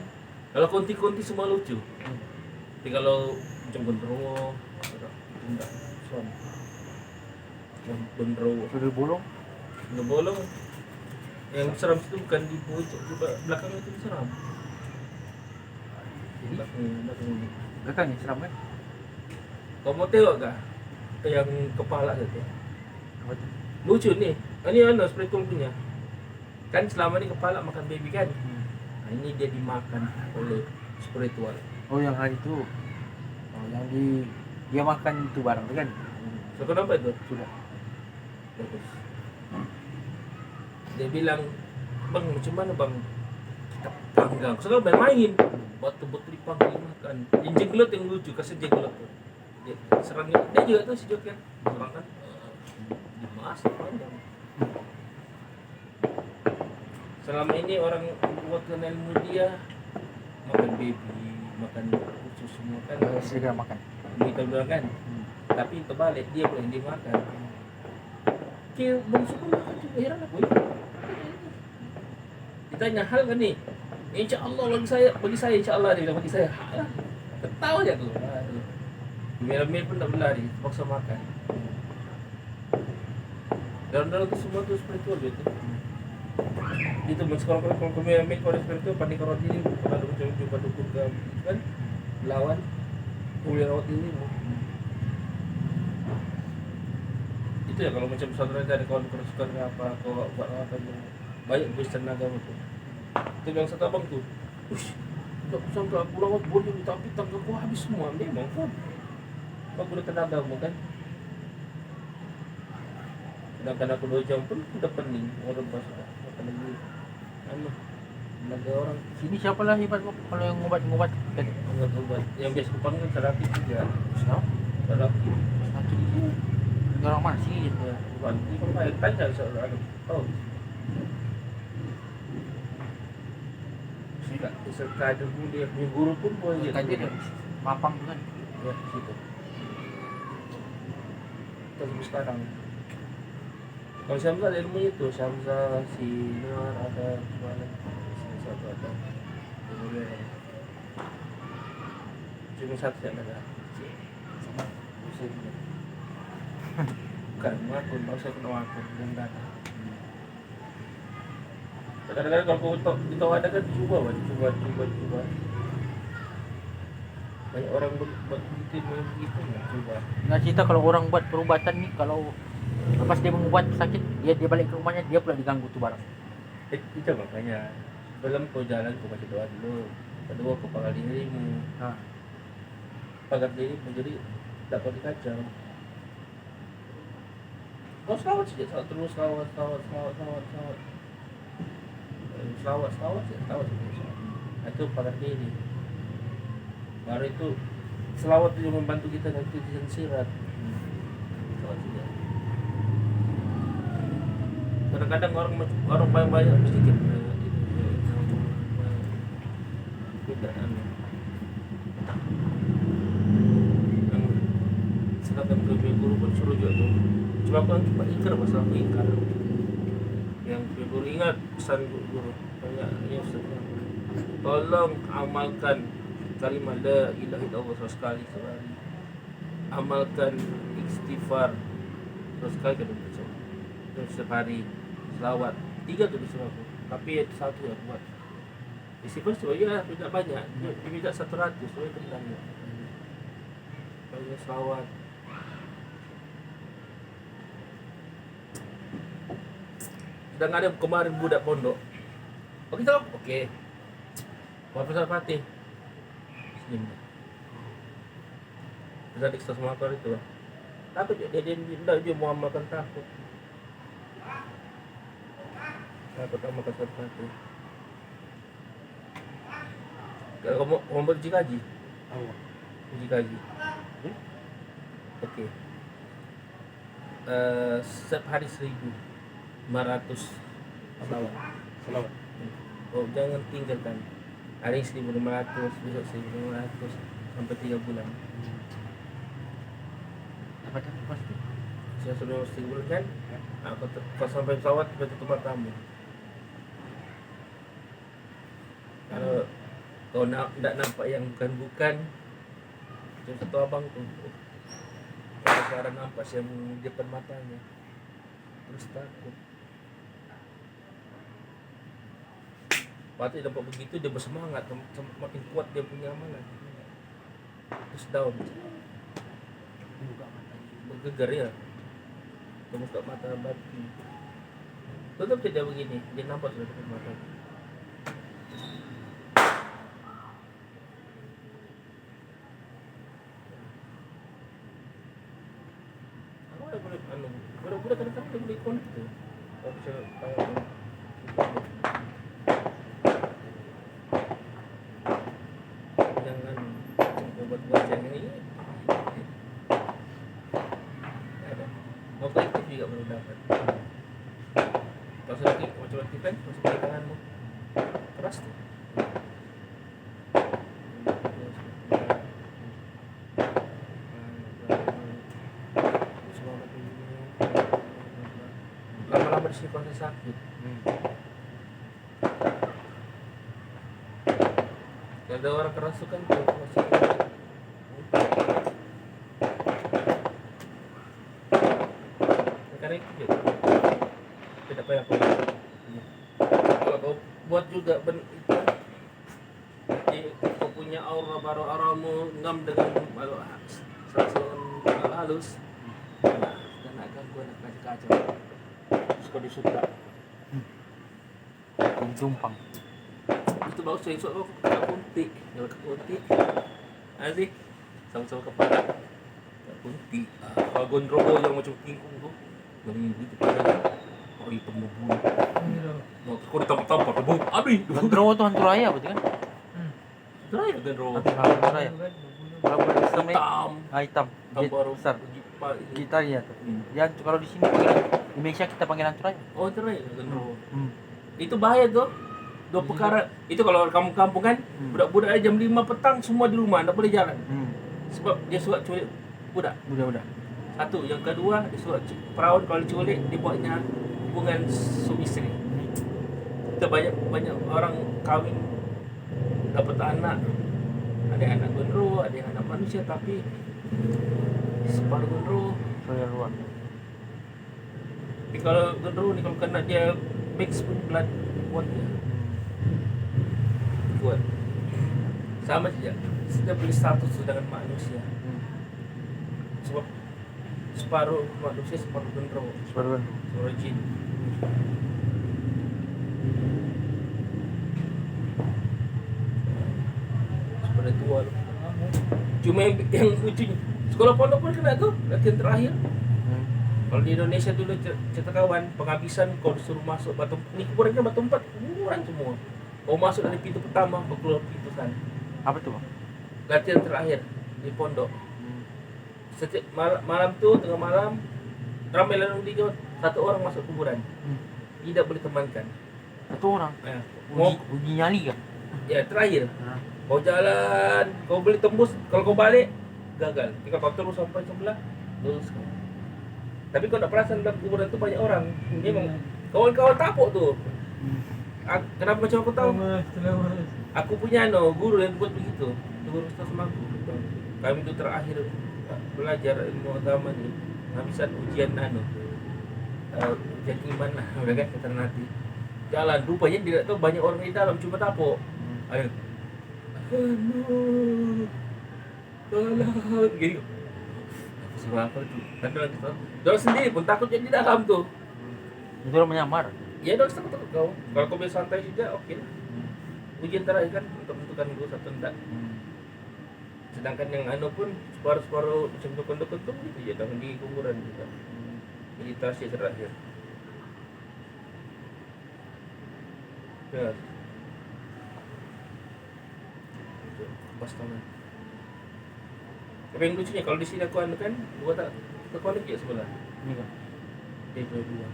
kalau konti-konti semua lucu. Tapi kalau macam gendro, enggak seram. Yang gendro,
Sudah bolong.
ngebolong, yang seram itu bukan di pojok, di belakang itu seram. Di belakang.
Belakangnya seram kan?
Kau mau tengok gak? Yang kepala itu.
Apa tuh?
Lucu nih. Ini spiritual punya. Kan selama ini kepala makan baby kan. Nah, ini dia dimakan oleh spiritual.
Oh yang hari itu. Oh yang dia makan itu barang tu kan?
So kenapa itu?
Sudah.
Bagus. Dia bilang, bang macam mana bang? Kita panggang. So kan main. Batu-batu dipanggang makan. Yang jenglot yang lucu, kasih jenglot tuh. Dia serangnya, dia juga tuh si Joker. Serang kan? Dimasak panjang. selama ini orang buatkan ilmu dia makan baby, makan usus semua kan
Segera makan.
kita bilang kan, tapi terbalik dia boleh dimakan. Kira bungsu pun makan juga, heran aku ya. Ditanya hal kan nih, insya Allah bagi saya insya Allah dia bilang bagi saya hal lah. Ketawa aja tuh. Mil pun tak berlari, paksa makan. Dalam itu semua tuh spiritual gitu. Itu sekolah kalau kami kalau spiritual panik rawat diri, kalau jumpa dukun ke kan lawan kuliah rawat diri. Itu ya kalau macam saudara ada kawan kerasukan apa kau buat rawatan banyak bus tenaga itu. Itu yang satu abang tuh, ush, tak sampai aku rawat boleh tapi tangga aku habis semua memang kan. Aku udah tenaga mu kan. Sedangkan aku 2 jam pun udah pening orang pas makan lagi. Tenaga orang
Sini siapa lah hebat kok kalau yang ngobat-ngobat kan?
obat yang biasa aku panggil terapi juga.
Siapa?
Terapi.
Sakit itu. Orang mana sih?
Ya, bukan ini kan baik tanya soal ada tahu. Serta ada dia punya guru pun boleh
Kaji dia mapang tu kan.
ya situ. Terus sekarang kalau Syamsa ada ilmu itu, Syamsa, si Nur ada mana satu ada. Cuma satu yang ada. Bukan aku, mau saya kenal aku dan data. Kadang-kadang kalau kita ada kan coba. Banyak orang buat begitu ya coba.
Nggak cerita kalau orang buat perubatan nih kalau lepas dia mengubat sakit dia balik ke rumahnya dia pula diganggu tuh barang.
Itu makanya sebelum kau jalan kau kasih doa dulu. Kedua kau pagar dirimu.
Nah,
Pagar dirimu jadi tak kau dikacau. Kau selawat saja, terus selawat. Selawat saja. Itu pagar diri. Baru itu selawat itu membantu kita nanti di sirat. Selawat saja. Kadang-kadang orang banyak sedikit tidak sedangkan guru pun suruh juga tuh cuma aku cuma ingkar masalah ingkar yang guru ingat pesan guru banyak ya tolong amalkan kalimat la ilaha illallah 100 kali sehari, amalkan istighfar 100 kali kan setiap hari, selawat 3 tuh disuruh aku tapi itu 1 yang buat istighfar sebenarnya tidak banyak diminta 100 sebenarnya tentang banyak selawat. Sedang ada kemarin budak pondok oke tak? Oke Profesor Fatih senyum sudah diksa sama akar itu takut dia mau amalkan takut sama kasar satu. Kalau kamu mau beruji kaji, uji kaji, oke. Setiap hari 1.500 selawat. Oh jangan tinggalkan. Hari 1.500, besok 1.500 sampai 3 bulan.
apa tu pasti.
Saya sudah 3 bulan kan? Kau sampai pesawat kita tempat tamu. Kalau kau tidak nampak yang bukan macam satu abang tu kalau sekarang nampak yang di depan matanya terus takut waktu dapat begitu dia bersemangat makin kuat dia punya amalan terus down bergegar ya membuka mata batu tetap tidak begini dia nampak sudah depan matanya. Budak kadang-kadang dia boleh ikon itu. Kalau bisa jangan buat yang ini. Ada. Mau kolektif juga baru dapat. Kalau sakit macam itu kan masuk ke tanganmu keras tuh. Lama-lama di sini kok sakit. Ada orang kerasukan tuh masih karena itu juga tidak payah kau kalau kau buat juga itu jadi kau punya aura baru auramu ngam dengan selang halus nah dan agak gue nak kacau terus kau disuka
Jumpang.
itu bagus sih soal kau kunti kalau ke kunti nanti sama-sama kepala kunti kalau gondrogo yang macam kingkung tuh dari itu pada orang hitam berbulu mau kau ditampar berbulu abis
Gendrowo tuh hantu raya berarti kan?
terakhir gondrogo
Hantu raya. Kalau hitam
hitam
hitam.
baru
Besar. Kita ya tuh. Dia kalau di sini panggilan di Indonesia kita panggil hantu raya.
oh terakhir gondrogo itu bahaya tuh dua perkara itu kalau kampung-kampung kan budak-budak jam 5 petang semua di rumah nggak boleh jalan sebab dia suka culik budak
Udah.
satu yang kedua dia suka perawan kalau diculik dibuatnya hubungan suami istri kita banyak orang kawin dapat anak ada anak gondro ada yang anak manusia tapi separuh gondro
Saya luar.
tapi kalau gondro nih kalau kena dia mix pun blood kuat sama saja kita beli status dengan manusia sebab separuh manusia separuh gondro
Separuh.
separuh jin spiritual cuma yang lucunya sekolah pondok pun kena tuh latihan terakhir kalau di Indonesia dulu cerita kawan penghabisan kau disuruh masuk batu ini kuburannya batu 4 kuburan semua kau masuk dari pintu pertama kau keluar pintu sana
Apa tuh, Bang?
latihan terakhir di pondok setiap malam tuh tengah malam ramai lalu di satu orang masuk kuburan tidak boleh temankan
Satu orang.
mau
Uji nyali kan?
ya terakhir kau jalan kau boleh tembus kalau kau balik gagal jika kau terus sampai sebelah lulus kau tapi kau tak perasan dalam kuburan itu banyak orang memang kawan-kawan tapuk tuh kenapa macam aku tahu aku punya guru yang buat begitu guru Ustaz Mangku kami itu terakhir belajar ilmu agama nih habisan ujian ujian iman lah udah kan kata nanti jalan rupanya tidak tahu banyak orang di dalam cuma tapuk ayo tolong gini suruh apa tuh kan dorang sendiri pun takut jadi di dalam tuh
Itu orang menyamar.
ya dorang takut kau kalau kau bisa santai saja oke lah ujian terakhir kan untuk menentukan guru satu enggak sedangkan yang pun separuh macam dukun-dukun tuh gitu ya dan di kuburan juga meditasi terakhir ya pas tangan tapi yang lucunya kalau di sini aku kan gua tak kita konek ya sebelah
Ini kan.
dia dua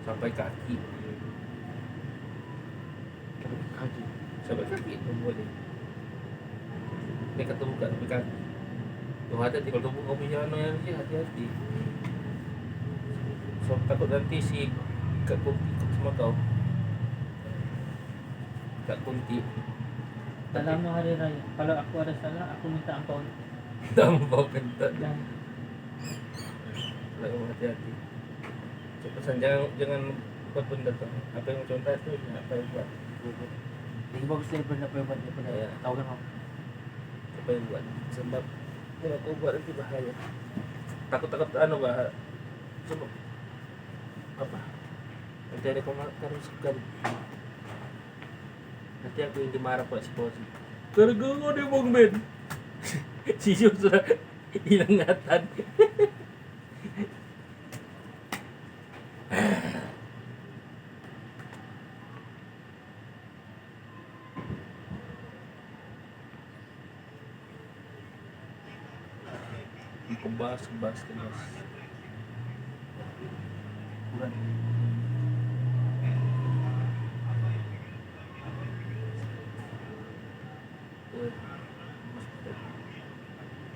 sampai kaki
Kaki.
sampai kaki itu boleh dia ketemu sampai kaki tuh hati-hati kalau tubuh kau punya hati-hati so takut nanti si Kak Kunti ikut sama kau Kak Kunti
Tak lama hari raya. Kalau aku ada salah, aku minta ampun.
tak mau bentak
Dan
hati-hati pesan jangan buat benda tuh apa yang contoh itu apa yang buat
Jadi bagus daripada apa yang buat daripada
Ya.
tahu kan, Bang?
apa yang buat sebab kalau kau buat nanti bahaya takut bahaya sebab apa nanti ada pemasukan nanti aku yang dimarah Pak Siposi gara-gara dia Bang Ben si Yus sudah hilang ingatan kebas
Bukan.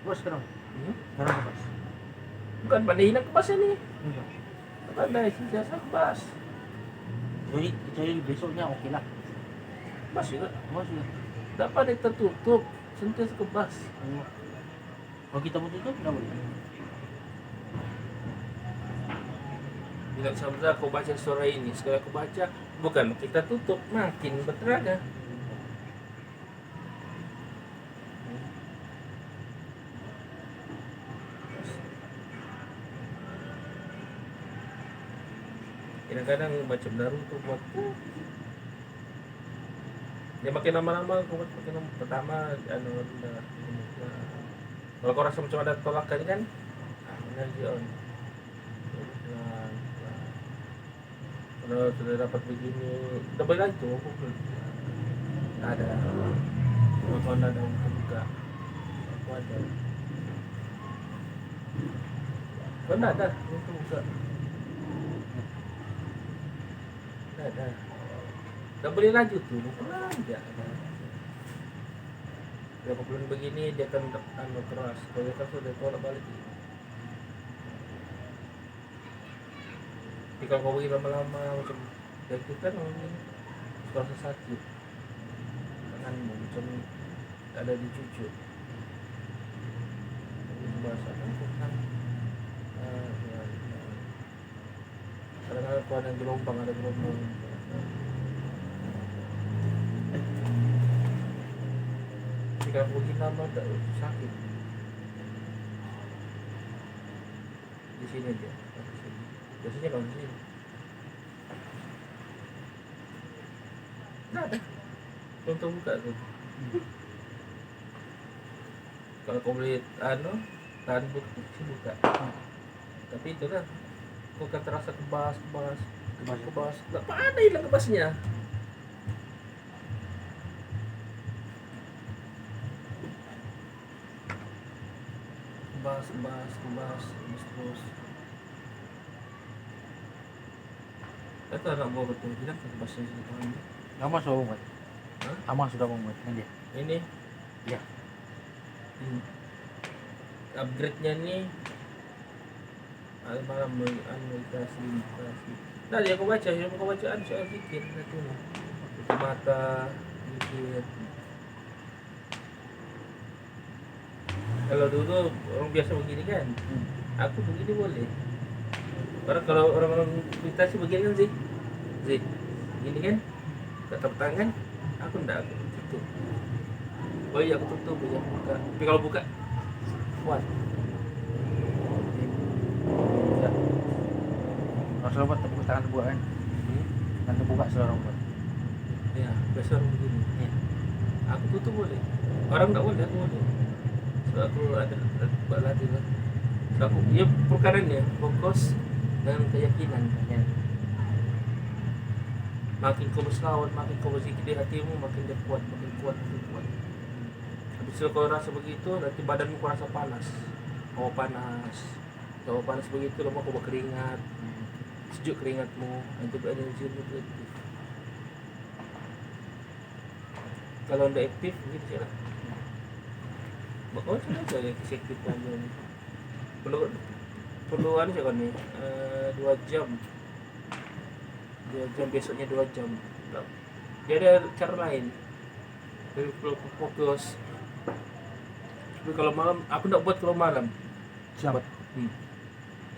Bos sekarang.
Hmm?
Sekarang bos.
Bukan pandahin ke bas ini.
Enggak.
Pandai sih jasa ke bas.
Jadi besoknya oke lah.
Bas juga.
Bos ya.
Dapat kita tutup. Sentiasa ke bas.
Kalau kita mau tutup nggak boleh.
Bila sampai aku baca suara ini, sekali aku baca, bukan kita tutup, makin bertenaga. Kadang-kadang baca Naruto buatku. Dia makin lama-lama, aku makin lama. Pertama, kalau kau rasa macam ada tolakan kan, energi on. Kalau sudah dapat begini, double lagi tuh, aku ada. Kalau ada buka, aku ada. Benar ada, itu buka. Ada. Double lanjut tuh, pulang aja. Kalau aku belum begini, dia akan keras. Kalau dia kan sudah tolak balik. Tapi kalau kau begini lama-lama macam itu kan rasa sakit tanganmu macam ada dicucuk bahasa kan kadang-kadang kau ada gelombang jika kau begini lama sakit di sini dia biasanya kalau di sini nggak ada untuk buka tuh kalau kau beli tahan buka tapi itu kan kau kan terasa kebas nggak ada hilang kebasnya kebas terus itu anak gua betul bilang kebasnya sih kawan.
Lama sudah membuat.
Hah?
Lama sudah membuat ini dia.
Ini
Ya.
Upgrade-nya nih malam kasih. Nah, dia aku bacaan soal pikir satu mata mikir. Kalau dulu orang biasa begini kan, aku begini boleh. Kalau orang-orang kita sih begini kan sih, begini kan, tetap tangan, aku enggak, aku tutup. Oh iya aku tutup, bisa buka. Tapi kalau buka, kuat. Ya.
Kalau selalu buat tepuk tangan terbuka kan. Tangan terbuka selalu buat.
Ya, biasa orang begini.
Iya.
Aku tutup boleh. Orang enggak boleh, aku boleh. So aku ada latih lah. So aku, ya perkaranya fokus dan keyakinan.
Ya.
Makin kau berselawat, makin kau berzikir di hatimu, makin dia kuat. Habis itu kau rasa begitu, nanti badanmu kau rasa panas. Kau panas begitu, lama kau berkeringat, sejuk keringatmu, nanti energimu aktif. Kalau tidak aktif, begitu saja. Oh, sudah saja aktif aja. Perlu anu sih kan nih, 2 jam. 2 jam besoknya 2 jam. Dia ada cara lain. Jadi perlu fokus. Tapi kalau malam, aku tidak buat kalau malam.
Siapa?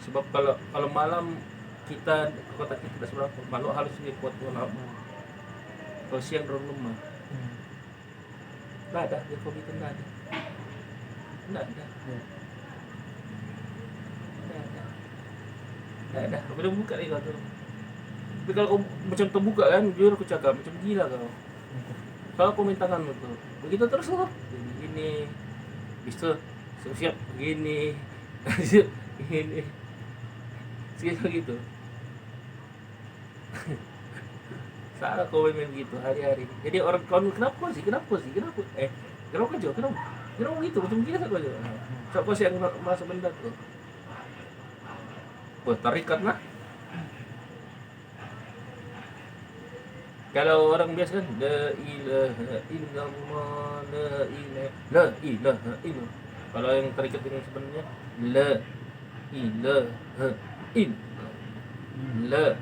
Sebab kalau malam kita kota kita tidak seberapa, malu harus kuat malam. Kalau siang dorong lemah. Nggak ada, dia kopi itu nggak ada. Nggak ada. Nggak ada. Aku udah buka nih kau tuh. Tapi kalau kau macam terbuka kan, jujur aku cakap macam gila kau. Kalau kau minta tanganmu tuh, begitu terus loh. Begini, bisa siap begini, begini, segitu gitu. Salah kau main begitu hari-hari. Jadi orang kawan kenapa sih? Kenapa gitu? Macam gila kau aja. Siapa sih yang merasa benda tuh? Wah, tarikat lah. Kalau orang biasa kan la ilaha illallah la ilaha illallah Kalau yang tarikat yang sebenarnya la ilaha in la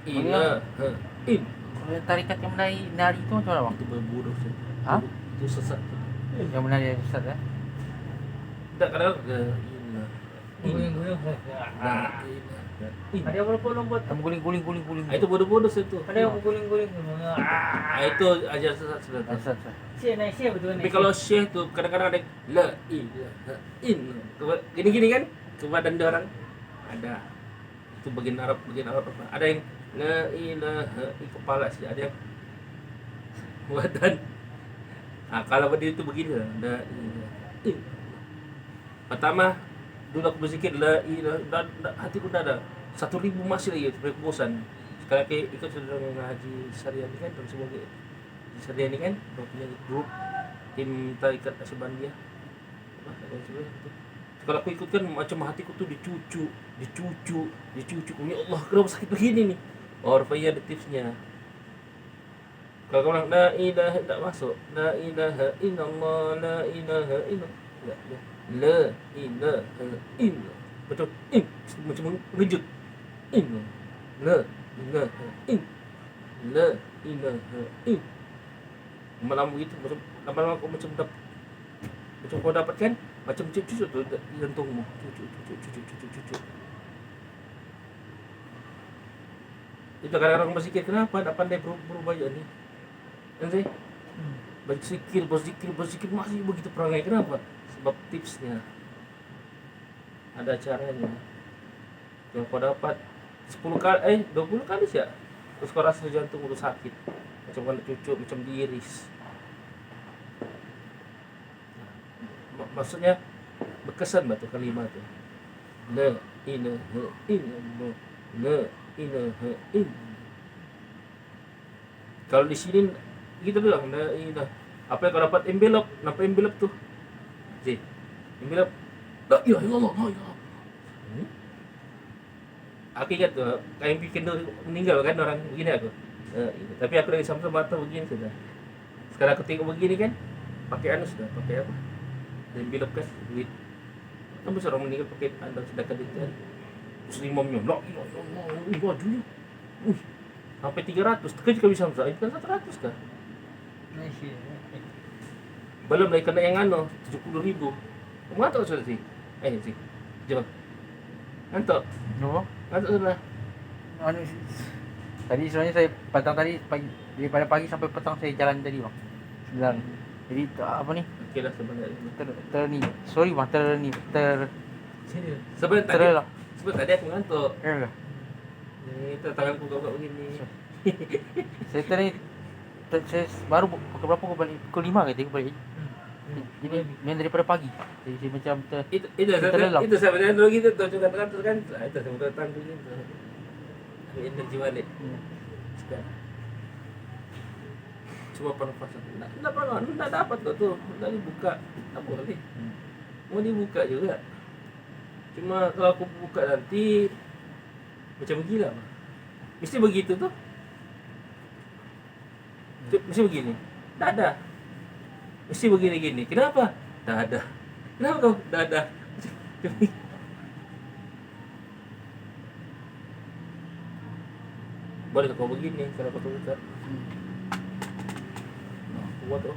ilaha in.
Kalau yang tarikat yang menari itu macam mana bang?
Itu bodoh sih.
Hah?
Itu sesat.
Yang menari Ustaz ya?
Tidak kadang la ilaha
Guyung-guyung.
la ilaha in.
Ada yang berpolong buat.
Kamu guling.
Itu bodoh-bodoh sih itu.
Ada yang guling-guling.
Itu ajar sesat sudah.
Ustaz.
Sia naik sia betul
Tapi kalau syekh tuh kadang-kadang ada la ilaha in. Gini-gini kan ke badan dia orang ada. Itu bagian Arab apa? Ada yang la ilaha di kepala sih, ada yang badan. Nah, kalau berdiri itu begini lah. La ilaha in. Pertama dulu aku berzikir la ilaha, hatiku udah ada 1.000 masih lagi sampai bosan. Sekali lagi ikut sudah ngaji syariah ini kan dan sebagai syariah ini kan punya grup tim tarikat Asyabandia. Kalau aku ikut kan macam hatiku tuh dicucu. Ya Allah, kenapa sakit begini nih? Oh, rupanya ada tipsnya. Kalau kau bilang la ilaha tak masuk. La ilaha illallah, la ilaha illallah. Ya. La ilaha illallah. Betul. In macam mengejut. In. La ilaha in. La ilaha in. Lama-lama begitu macam lama-lama kau macam kau dapat kan macam cucu tu jantungmu. Cucu. Itu kadang-kadang orang berzikir, kenapa tak pandai berubah ni? Nanti berzikir masih begitu perangai, kenapa? Sebab tipsnya ada caranya. Kalau kau dapat 10 kali 20 kali sih ya, terus kau rasa jantung udah sakit, macam kena cucu, macam diiris. Maksudnya berkesan batu kalimat tu. La ilaha illallah, la ilaha illallah. Kalau di sini kita bilang la ilaha. Apa yang kau dapat envelope? Nampak envelope tu? Envelope. La ilaha illallah, la ilaha. Aku ingat tu, kayak bikin tu meninggal kan orang begini aku. Tapi aku lagi sama-sama mata begini sudah. Sekarang aku tengok begini kan, pakai anu sudah, pakai apa? Envelope kan, duit. Kenapa seorang meninggal pakai anda sedekah duit kan? Terus imamnya, la ilaha illallah, bajunya. Sampai 300, kan juga bisa sampai kan 100 kah? Belum lagi kena yang anu 70.000. Ngantuk sudah sih. Sih. Coba. Ngantuk.
No.
Ngantuk sudah.
Anu, tadi sebenarnya saya petang tadi daripada pagi sampai petang saya jalan tadi bang. Jalan. Jadi apa nih?
Okey lah sebenarnya.
Sini.
Sebenarnya tadi aku ngantuk.
Ya.
Ni tanganku kau begini.
Saya baru pukul berapa aku balik? Pukul 5 kata aku balik. Jadi main daripada pagi. Jadi saya macam terlelap.
Itu sebenarnya dulu gitu tuh juga kan terus kan. Itu sebenarnya datang gitu. Ambil energi balik. Sekarang. Coba pernafasan. Enggak dapat tuh. Enggak dibuka. Tak boleh. Mau dibuka juga. Cuma kalau aku buka nanti macam gila. Mesti begitu tuh. Mesti begini. Tak ada. Mesti begini-gini. Kenapa? Tak ada. Kenapa kau? Tak ada. Boleh kau begini kalau kau buka. Kuat tuh.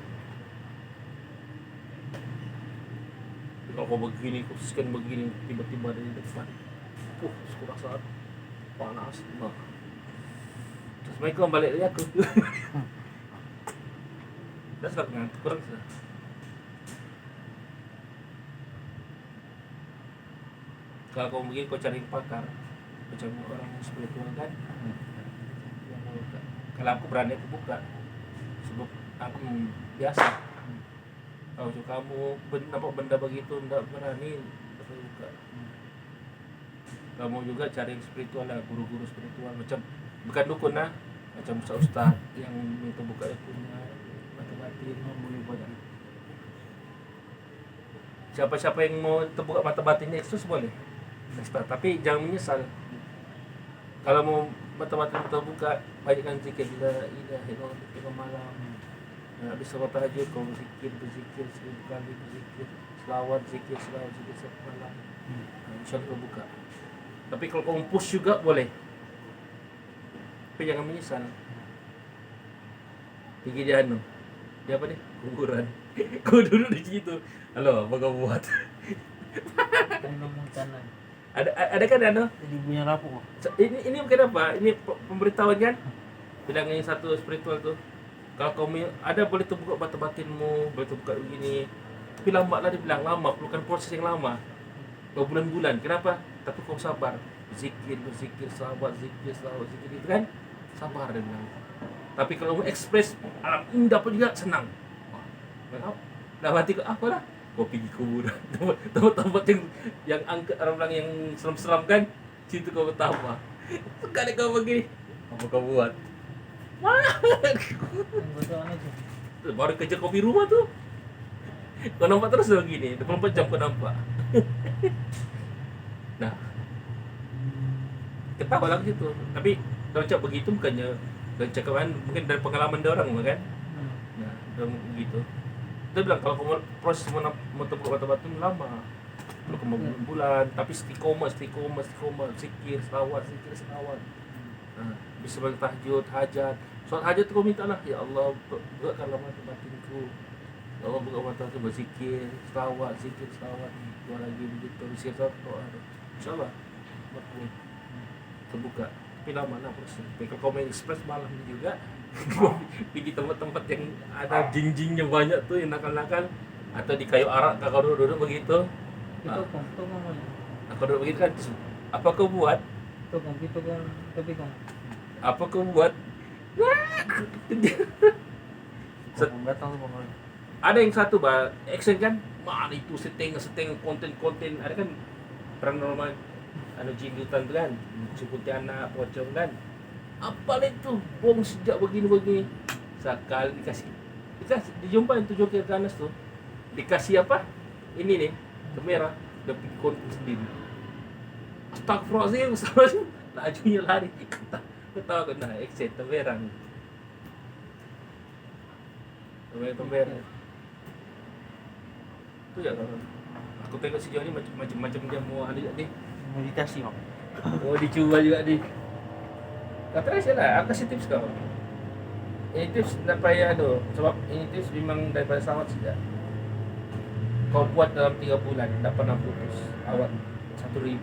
Kalau kau begini, kau scan begini, tiba-tiba dari depan. Aku rasa panas. Terus mereka balik dari aku. Dah sudah ngantuk kurang sudah. Kalau kau begini, kau cari pakar. Macam orang yang spiritual kan. Yang mau buka. Kalau aku berani aku buka. Sebab aku biasa. Kalau kamu nampak benda begitu tidak berani aku buka. Kamu juga cari yang spiritual lah, guru-guru spiritual macam bukan dukun lah, macam ustaz yang minta buka punya mata batin boleh buat. Siapa-siapa yang mau terbuka mata batinnya Yesus boleh. Tapi jangan menyesal. Kalau mau mata batin terbuka, banyakkan zikir la ilaha illallah di malam. Habis sholat tahajud kau berzikir 1000 kali berzikir selawat zikir setiap malam. Insya Allah buka. Tapi kalau kamu push juga boleh, tapi jangan menyesal. Pergi dia dia apa nih, kuburan. Kau duduk di situ, halo apa kau buat?
Kan ngomong tanah.
Ada kan
Jadi punya lapuk.
ini bukan apa, ini pemberitahuan kan, bilang yang satu spiritual tuh, kalau kamu ada boleh terbuka batin-batinmu, boleh terbuka begini, tapi lambat lah, dibilang lama, perlukan proses yang lama, berbulan-bulan. Kenapa? Tapi kau sabar, berzikir, sahabat zikir itu kan, sabar dia bilang. Tapi kalau kamu ekspres, alam indah pun juga senang. Dalam hati kau apa lah? Kau pergi kuburan, tempat yang angkat orang yang seram-seram kan, situ kau betapa. Sekali kau begini, apa kau buat?
Yang bodohan aja.
Baru kerja kopi rumah tuh. Kau nampak terus begini, 24 jam kau nampak. Nah, ketawa lah situ. Tapi kalau cakap begitu bukannya cakapan, mungkin dari pengalaman dia orang kan. Nah, dia begitu. Dia bilang kalau kamu proses mau terbuka batu-batu lama, perlu kamu bulan, tapi istiqomah, zikir, selawat. Nah, bisa bagi tahajud, hajat. Soal hajat tu kau minta lah, ya Allah bukakanlah mata batinku. Ya Allah buka mata tu berzikir, selawat. Dua lagi begitu, berzikir doa. InsyaAllah makni terbuka. Tapi lama lah proses. Tapi kalau kau main express malam ni juga, pergi tempat-tempat yang ada jinjingnya banyak tuh yang nakal-nakal, atau di kayu arak kau duduk begitu.
Tukang aja.
Kau duduk begitu kan, apa kau buat?
Tukang.
Apa kau buat?
Datang tuh Bang.
Ada yang satu action kan, mana itu setting konten ada kan paranormal, jin hutan tu kan, seperti anak pocong kan, apa itu bong sejak begini sekali dikasih dijumpa yang 7 kali ganas tuh, dikasih apa ini nih kamera, dia pergi konten sendiri. Astagfirullahaladzim, lajunya lari, ketawa kena action temerang. Tomer. Itu ya kawan. Aku tengok sejauh ni macam dia mau ada juga ni.
Meditasi Bang.
Oh dicuba juga ni. Kata saya lah, aku kasih tips kau. Ini tips tak payah tu. Sebab ini tips memang daripada sahabat sejak. Kau buat dalam 3 bulan, tak pernah putus. Awak 1,000.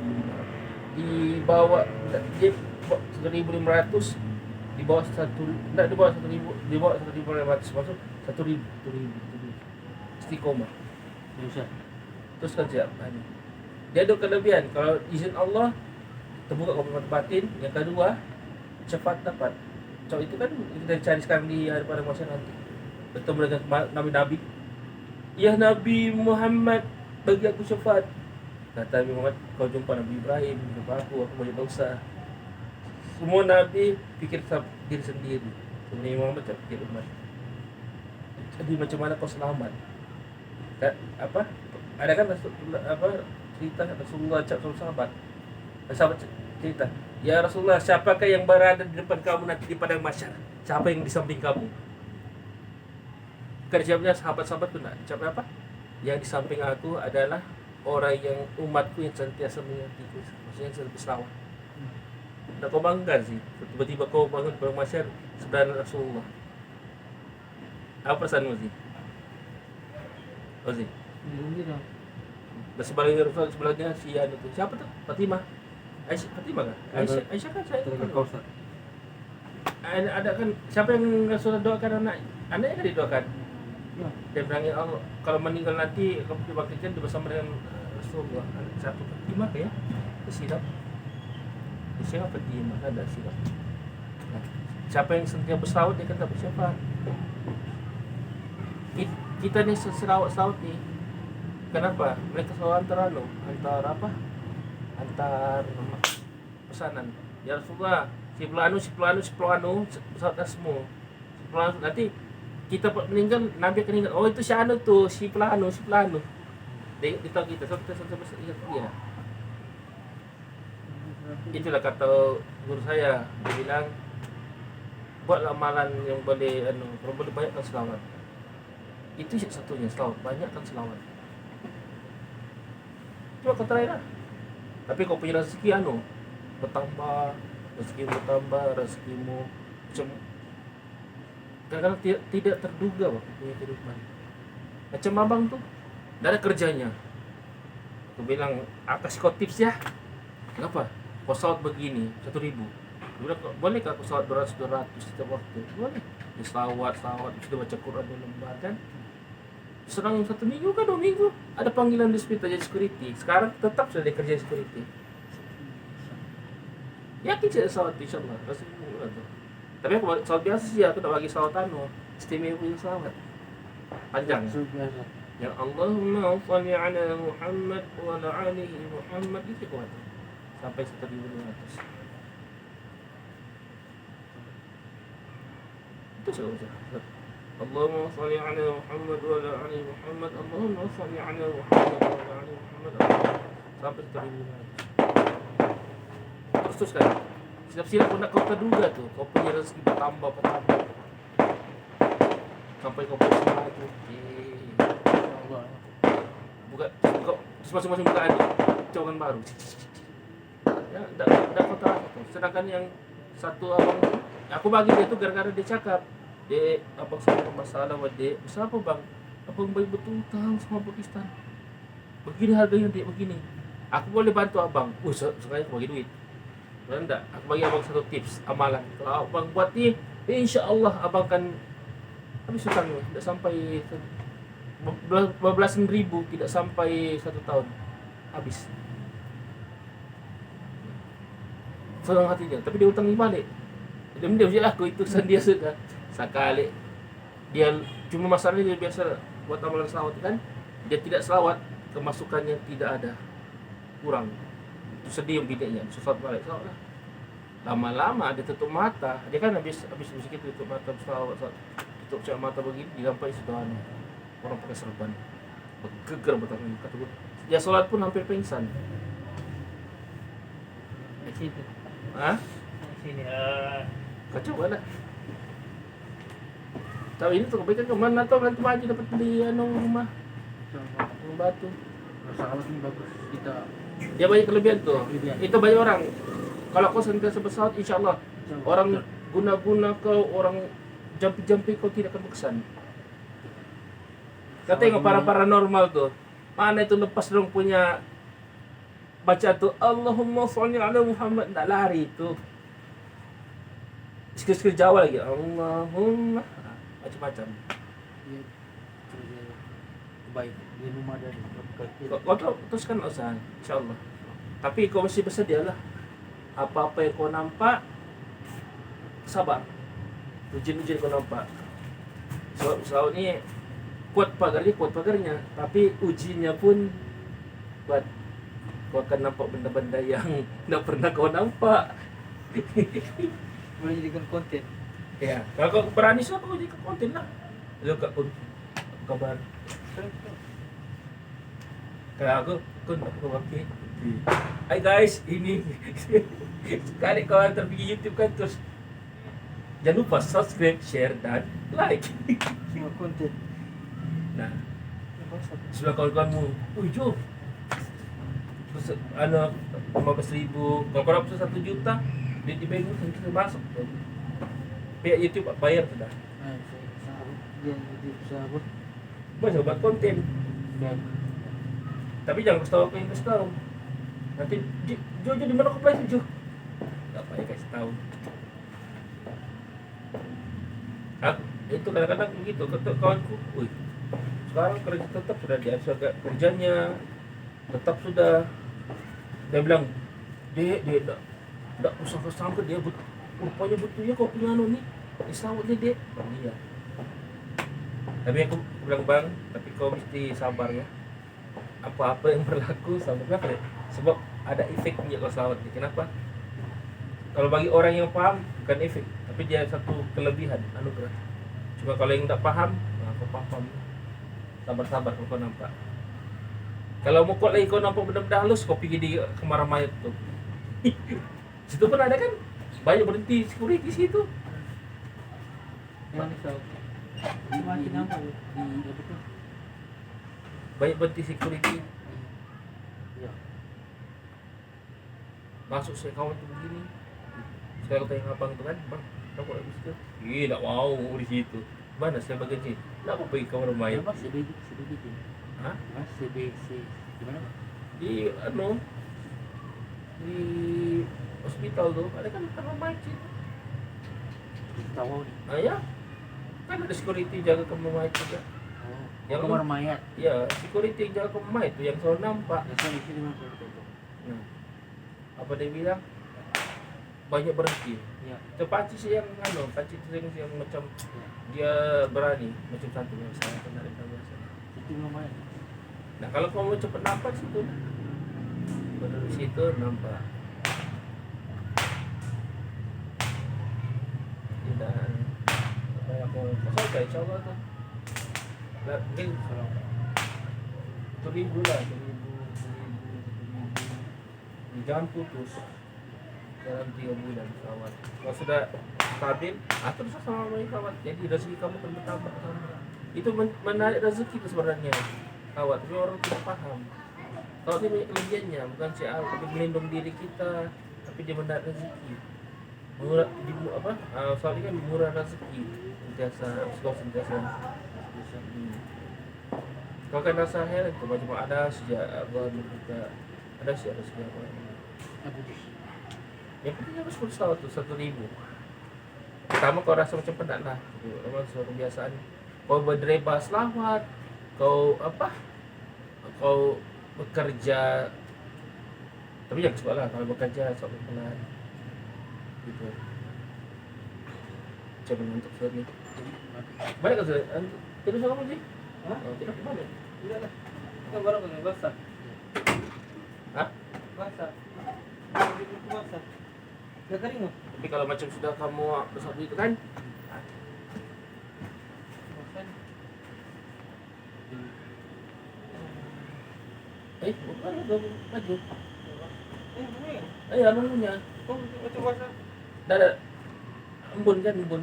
Dibawa dia 1,500, di bawah 1,500, maksud 1,000. Istiqomah. Terus kerja. Dia ada kelebihan, kalau izin Allah terbuka komitmen batin. Yang kedua, cepat dapat. So itu kan kita cari sekarang di hadapan manusia nanti. Bertemu dengan Nabi-Nabi. Ya Nabi Muhammad, bagi aku syafaat. Kata Nabi Muhammad, kau jumpa Nabi Ibrahim, jumpa aku banyak dosa. Semua Nabi fikir diri sendiri. Nabi Muhammad tak fikir umat. Jadi macam mana kau selamat? Dan apa? Ada kan cerita Rasulullah cakap sahabat. Sahabat cerita, ya Rasulullah, siapakah yang berada di depan kamu nanti di padang mahsyar? Siapa yang di samping kamu? Kan siapanya sahabat-sahabat tu nak siapa apa? Yang di samping aku adalah orang yang umatku yang sentiasa mengingatiku. Maksudnya yang sentiasa berselawat. Nak kau bangga sih, tiba-tiba kau bangun di padang mahsyar sebelah Rasulullah. Apa perasaanmu sih? Ozi.
Ini dong.
Dan sebelahnya si anu tu. Siapa tu? Fatimah. Fatimah kan? Aisyah kan saya.
Kausar.
Ada kan siapa yang Rasulullah doakan anaknya kan didoakan.
Ya.
Dia bilang ya Allah, kalau meninggal nanti kamu dibangkitkan bersama dengan Rasulullah. Satu Fatimah ke ya? Silap. Siapa Fatimah? Ada silap. Nah, siapa yang sentiasa berselawat dia kata siapa? Kita ni selawat ni. Kenapa? Mereka selalu antar apa? Antar pesanan. Ya Rasulullah, si pelanu pesawat semua. Si pelanu nanti kita meninggal, Nabi akan ingat, oh itu si anu tu, si pelanu. Dia tahu kita, so kita ingat dia. Itulah kata guru saya, dia bilang buatlah amalan yang boleh kalau boleh banyakkan selawat. Itu satunya selawat, banyakkan selawat. Cuma kau try lah. Tapi kau punya rezeki bertambah, rezekimu macam kadang-kadang tidak terduga waktu punya kehidupan. Macam abang tuh, tidak ada kerjanya. Aku bilang, atas kau tips ya. Kenapa? Kau sahut begini, 1.000. Dia bilang, boleh kah aku sahut 200 setiap waktu? Boleh. Dia sahut, sudah baca Quran 2 lembar kan. Serang 1 minggu kan 2 minggu. Ada panggilan di hospital jadi security. Sekarang tetap sudah dia kerja security. Yakin saya sahut insyaAllah. Rasanya murah tuh. Tapi aku sahut biasa sih, aku tak bagi sahut istimewa punya sahut. Panjang.
Biasa.
Ya Allahumma shalli ala Muhammad wa ala alihi Muhammad itu kuat. Sampai 1.500. Itu saja. Allahumma shalli ala Muhammad wa ala ali Muhammad. Allahumma shalli ala Muhammad wa ala ali Muhammad. Sampai 1.500. Terus kan. Silap-silap pun nak kau terduga tuh. Kau punya rezeki bertambah. Sampai kau punya semua itu. Buka masing-masing bukaan cowokan baru. Ya, enggak kau tahu. Sedangkan yang satu abang, aku bagi dia tuh gara-gara dia cakap, "Dek, abang sama masalah wa dek." "Siapa bang?" "Abang baik betul tahu sama Pakistan. Begini harganya dek begini. Aku boleh bantu abang." Sekali aku bagi duit. Benar enggak? Aku bagi abang satu tips amalan. Kalau abang buat ni, insya-Allah abang kan habis hutangnya, tidak sampai belasan ribu, tidak sampai 1 tahun habis. Senang hatinya, tapi dia hutang balik. Diam-diam je aku itu dia sudah sekali. Dia cuma masalahnya dia biasa buat amalan selawat kan, dia tidak selawat, kemasukannya tidak ada, kurang. Itu sedih bidiknya, selawat balik selawat lah. Lama-lama dia tutup mata, dia kan habis musik itu tutup mata selawat, tutup mata begini, digampai sudah orang pakai serban, geger bertangan kata gue. Dia sholat pun hampir pingsan.
Di situ.
Hah?
Di sini.
Kacau banget. Tahu ini tuh kebaikan kemana tuh nanti maju dapat beli rumah batu.
Pesawat ini bagus. Kita
Dia banyak kelebihan tuh.
Kelebihan.
Itu banyak orang. Kalau kau sentiasa pesawat, insya Allah orang guna-guna kau, orang jampi-jampi kau tidak akan berkesan. Kau tengok para paranormal tuh, mana itu lepas dong punya baca tuh Allahumma sholli ala Muhammad, nggak lari itu. Sekir-sekir Jawa lagi Allahumma macam-macam.
baik di rumah dari
Kau teruskan usaha, insya Allah. Tapi kau mesti bersedia lah. Apa-apa yang kau nampak, sabar. Ujian-ujian kau nampak. Sebab ini kuat pagarnya, tapi ujinya pun buat kau akan nampak benda-benda yang tidak pernah kau nampak.
Boleh jadikan konten.
Ya, kalau kau berani siapa kau jadikan konten lah. Lalu kau kabar. Kalau aku nak pakai. Hai guys, ini sekali kau hantar pergi YouTube kan, terus jangan lupa subscribe, share dan like.
Semua konten.
Nah, sudah kawan-kawanmu, Jo, terus 15.000, kalau kau dapat 1 juta, dia dibayar itu masuk tuh. Pihak YouTube bayar sudah.
dia bisa buat
Boleh buat konten, tapi jangan kasih tahu apa yang kasih tahu. Nanti Jo di mana kau belajar Jo? Gak payah kasih tahu. Itu kadang-kadang begitu, kawanku, sekarang kerja tetap sudah dia agak kerjanya tetap sudah. Dia bilang, Dek, tak usah kesangka dia rupanya betulnya kau punya nih, disawat nih Dek. Iya. Tapi aku bilang bang, tapi kau mesti sabar ya. Apa-apa yang berlaku sabar. Kenapa Dek? Sebab ada efeknya kalau sawat nih. Kenapa? Kalau bagi orang yang paham bukan efek, tapi dia satu kelebihan anugerah. Cuma kalau yang tak paham, kau paham. Sabar-sabar kau nampak. Kalau mau kuat lagi kau nampak benda-benda halus, kau pergi di kamar mayat tuh. Situ pun ada kan, banyak berhenti security situ.
Yang ni tahu. Mati nampak tu.
di apa tuh
Banyak berhenti security.
ya
masuk saya kawan tuh begini. Saya tanya abang tuh kan, bang, rokok habis itu. Ih, nggak mau di situ. Mana saya bagian sini? Nggak mau pergi kamar mayat.
Apa CBD?
Hah?
Mas CBC gimana Pak?
Di di hospital tuh ada kan kamar mayat sih.
Tahu nih.
Ah ya, kan ada security jaga kamar mayat juga.
Oh,
Yang
kamar mayat.
Ya, security yang jaga kamar mayat tuh yang selalu nampak.
Biasa di sini Mas itu.
Nah, apa dia bilang? Banyak berhenti.
Iya.
Itu Paci sih yang Paci itu yang macam dia berani, macam satu yang saya kenal itu biasa.
Itu lumayan.
Nah, kalau kamu cepat nampak situ, baru di situ nampak. Tidak kayak aku pasal kayak coba tuh. Lah, mungkin kalau 1.000 lah, 1.000. Jangan putus dalam 3 bulan kawan. Kalau sudah stabil, atur sama kawan. Jadi rezeki kamu akan bertambah. Itu menarik rezeki itu sebenarnya kawan. Tapi orang tidak paham. Kalau dia punya kelebihannya, bukan si dia melindungi diri kita, tapi dia menarik rezeki. Murah soalnya kan murah rezeki. Sentiasa. Kalau kan rasa heran itu macam ada sejak abang kita ada sejak apa. Yang penting harus putus tahu tuh 1.000. Pertama kau rasa macam penat lah, memang suatu kebiasaan. Kau berdereba selawat, kau bekerja, tapi jangan suka lah kalau bekerja sok pelan, gitu. Coba untuk sini. Balik ke sini, tidur sama kamu sih?
Hah?
Oh, tidur kemana?
Tidak lah. Kita baru kena basah.
Hah?
Basah. Itu basah. Udah kering loh.
Tapi kalau macam sudah kamu besar itu kan,
Bosan.
bukan ada baju.
Ini.
Abang punya.
Kok macam basah?
Ada embun kan embun.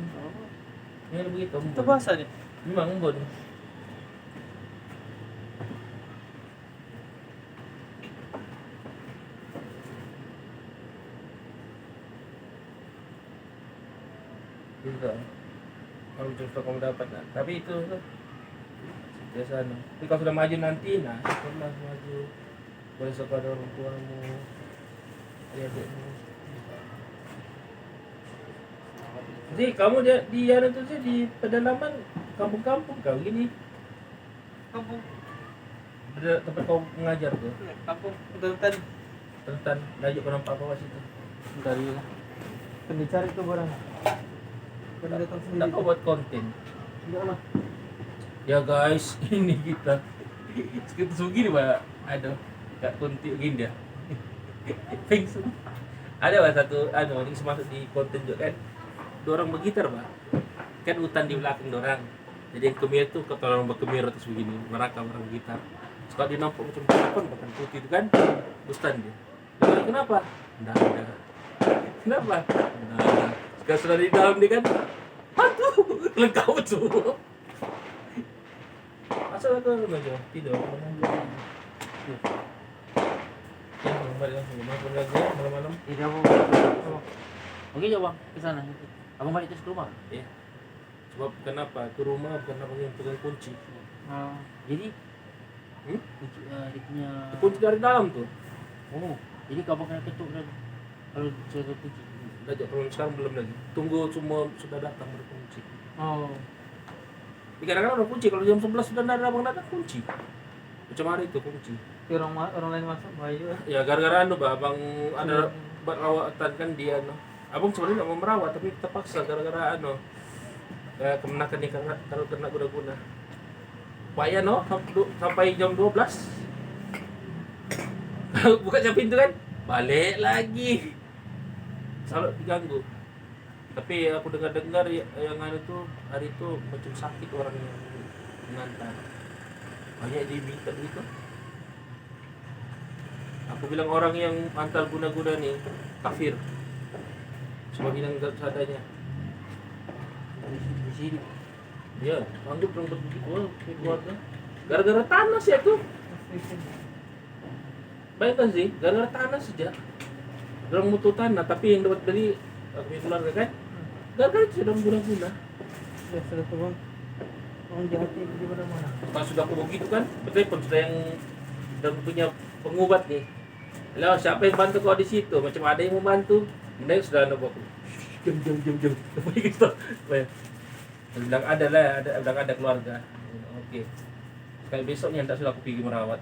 Ini begitu
Itu
embun.
basah nih.
Memang embun. Juga kalau justru kamu dapat nah. Tapi itu tuh biasa no. Tapi kalau sudah maju nanti nah pernah maju boleh kepada orang tuamu adik-adikmu. Jadi kamu di itu sih di pedalaman kampung-kampung kau gini
Kampung.
tempat kau mengajar tuh
Kampung. Hutan.
rentan lajuk ke nampak bawah situ.
Bentar dulu lah.
Kan dicari tuh barang. Kan datang sendiri.
Tidak kau buat konten.
Enggak lah.
Ya guys, ini kita sekitar segini pak. Aduh, gak konten gini dia. Thanks. Ada pak satu, ini masuk di konten juga kan. 2 orang bergitar pak. Kan hutan di belakang 2 orang. Jadi yang kemir tuh kata orang berkemir terus begini, merakam orang bergitar. Sekali dia nampak macam apa bahkan putih itu kan, hutan dia. Lalu kenapa? Nggak ada. Kenapa? Nggak ada. Sekarang sudah di dalam dia kan, hantu lengkap tuh. Asal aku aja tidur ya balik langsung malam lagi malam-malam.
Tidak mau. Oke coba ke sana. Abang balik terus ke rumah.
Ya sebab kenapa ke rumah bukan apa yang pegang kunci.
Jadi
Kunci,
dia punya
kunci dari dalam tuh.
oh jadi kau kena ketuk dan kalau sudah kunci.
Kalau sekarang belum lagi. Tunggu semua sudah datang berkunci.
Oh.
Kadang-kadang ada kunci kalau jam 11 sudah ada abang datang kunci. Macam hari itu kunci.
Orang lain masuk bahaya.
Ya gara-gara abang ada perawatan kan dia abang sebenarnya nggak mau merawat tapi terpaksa gara-gara kemenakan nih kalau kena guna-guna. Payah sampai jam 12. Buka jam pintu kan balik lagi. Selalu diganggu. Tapi aku dengar yang tuh hari itu macam sakit orang yang mengantar. Banyak diminta begitu. Aku bilang orang yang antar guna-guna nih kafir. Cuma bilang seadanya.
Di sini.
Ya, anggap dong begitu keluarga. Gara-gara tanah sih aku. Bayangkan sih, gara-gara tanah saja. Orang mutu tanah, tapi yang dapat dari punya keluarga kan, gagal sudah guna-guna.
Ya sudah tuh bang. Orang jahat ini di mana-mana.
Pas sudah aku begitu kan, telepon sudah yang sudah punya pengobat nih. Lalu siapa yang bantu kau di situ? Macam ada yang mau bantu. Mending sudah ada aku. Jom. Apa gitu? Bilang ada lah, ada keluarga. Oke. Sekali besoknya tak sudah aku pergi merawat.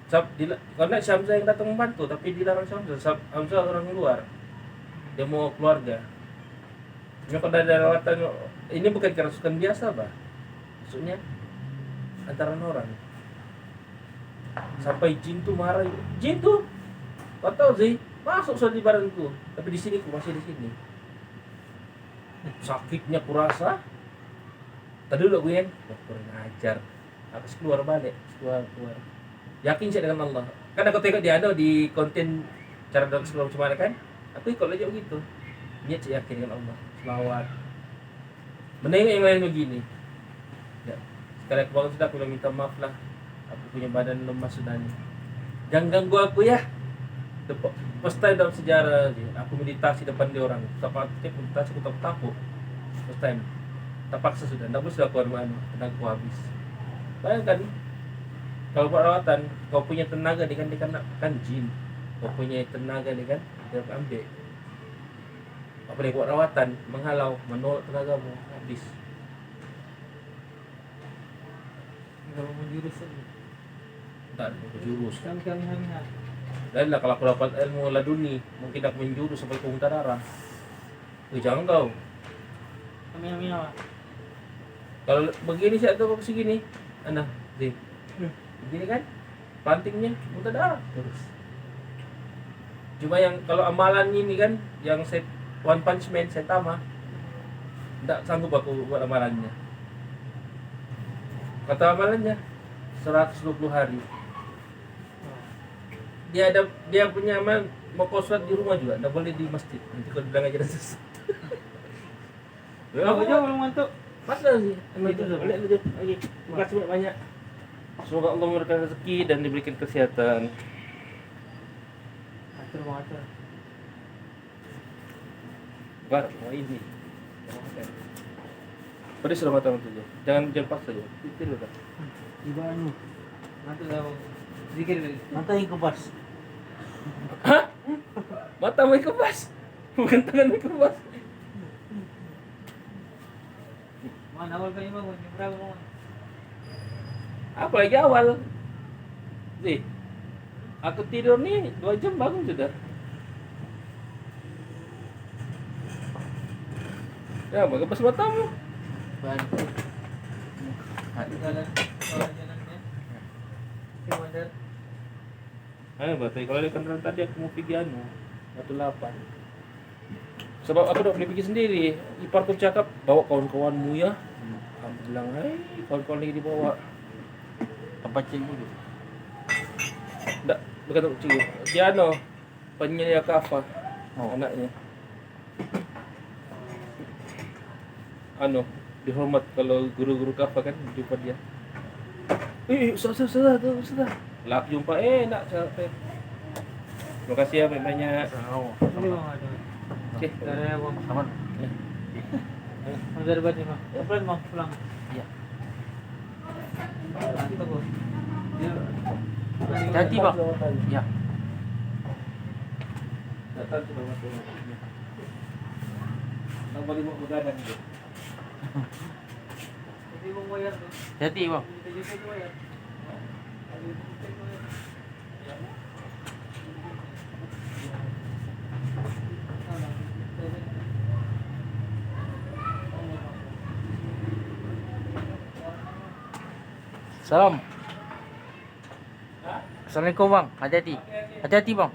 Karena Syamsa yang datang membantu, tapi dilarang Syamsa orang luar. Dia mau keluarga. Cuma kalau ada rawatan, ini bukan kerasukan biasa, bah. Maksudnya antara orang. Sampai jin tuh marah. Jin tuh, kau tahu sih, masuk di badanku. Tapi di sini, masih di sini. Sakitnya kurasa. Tadi udah gue yang kurang ajar. Aku keluar balik, keluar. Yakin saya dengan Allah. Kan aku tengok dia ada di konten cara dalam sebelum cuma kan. Aku ikut aja begitu. Niat saya yakin dengan Allah. Selawat. Menengok yang lain begini. Ya. Sekali aku bangun sudah aku minta maaf lah. Aku punya badan lemah sudah nih. Jangan ganggu aku ya. First time dalam sejarah aku meditasi depan dia orang. Sampai aku meditasi aku takut. First time. Terpaksa sudah. Tidak sudah keluar mana. Tenagaku habis. Bayangkan. Kalau buat rawatan, kau punya tenaga dia kan jin. Kau punya tenaga dia kan dia ambil. Apa dia buat rawatan, menghalau, menolak tenagamu habis.
Kalau menjurus aja.
Tak ada jurus.
Kami.
Dan lah kalau aku dapat ilmu laduni, mungkin aku menjurus sampai ke muntah darah. Jangan kau.
Kami apa?
Kalau begini sih atau segini, anak, sih. Begini kan, pantingnya muntah darah terus. Cuma yang kalau amalan ini kan, yang set One Punch Man Saitama, tidak sanggup aku buat amalannya. Kata amalannya 120 hari. Dia punya amal mau kau sholat di rumah juga, tidak boleh di masjid. Nanti kau bilang aja susah.
Aku jauh belum ngantuk.
Masa sih?
Itu sudah.
Lanjut lagi. Makasih banyak. Semoga Allah memberikan rezeki dan diberikan kesehatan.
Atur bang atur.
Bar, mau ini. Pada sudah matang saja. Jangan paksa saja. Titil kan.
Iba anu. Ngantuk dah bang. Sedikit lagi. Mata yang kebas.
Hah? Mata mau kebas. Bukan tangan mau kebas.
Mana awal kali bang? Berapa bang?
Apa lagi awal? Sih. Aku tidur nih 2 jam bangun sudah. Ya, mau kebas matamu.
Bantu.
Jalan jalannya. Kemana?
Ayo, berarti kalau di kendaraan tadi aku mau pergi Batu 8. Sebab aku udah boleh pergi sendiri. Iparku cakap, bawa kawan-kawanmu ya. Aku bilang, hai, kawan-kawan lagi dibawa.
Tempat cek dulu.
Enggak, bukan untuk cikgu. Dia penyelia kafa. Anaknya. Dihormat kalau guru-guru kafa kan jumpa dia. Ustaz. Lah aku jumpa, nak capek. Terima kasih ya banyak.
Ini bang ada.
Oke,
Darah ya bang.
Aman.
Dari bani bang. Ya pulang bang pulang.
Iya.
Nanti bang.
Hati bang. Ya.
Datang sudah masuk. Tak boleh mau begadang dia.
Jadi bang bayar tuh.
Hati bang.
Kita bayar.
Salam. Assalamualaikum bang. Hati-hati. Hati-hati bang.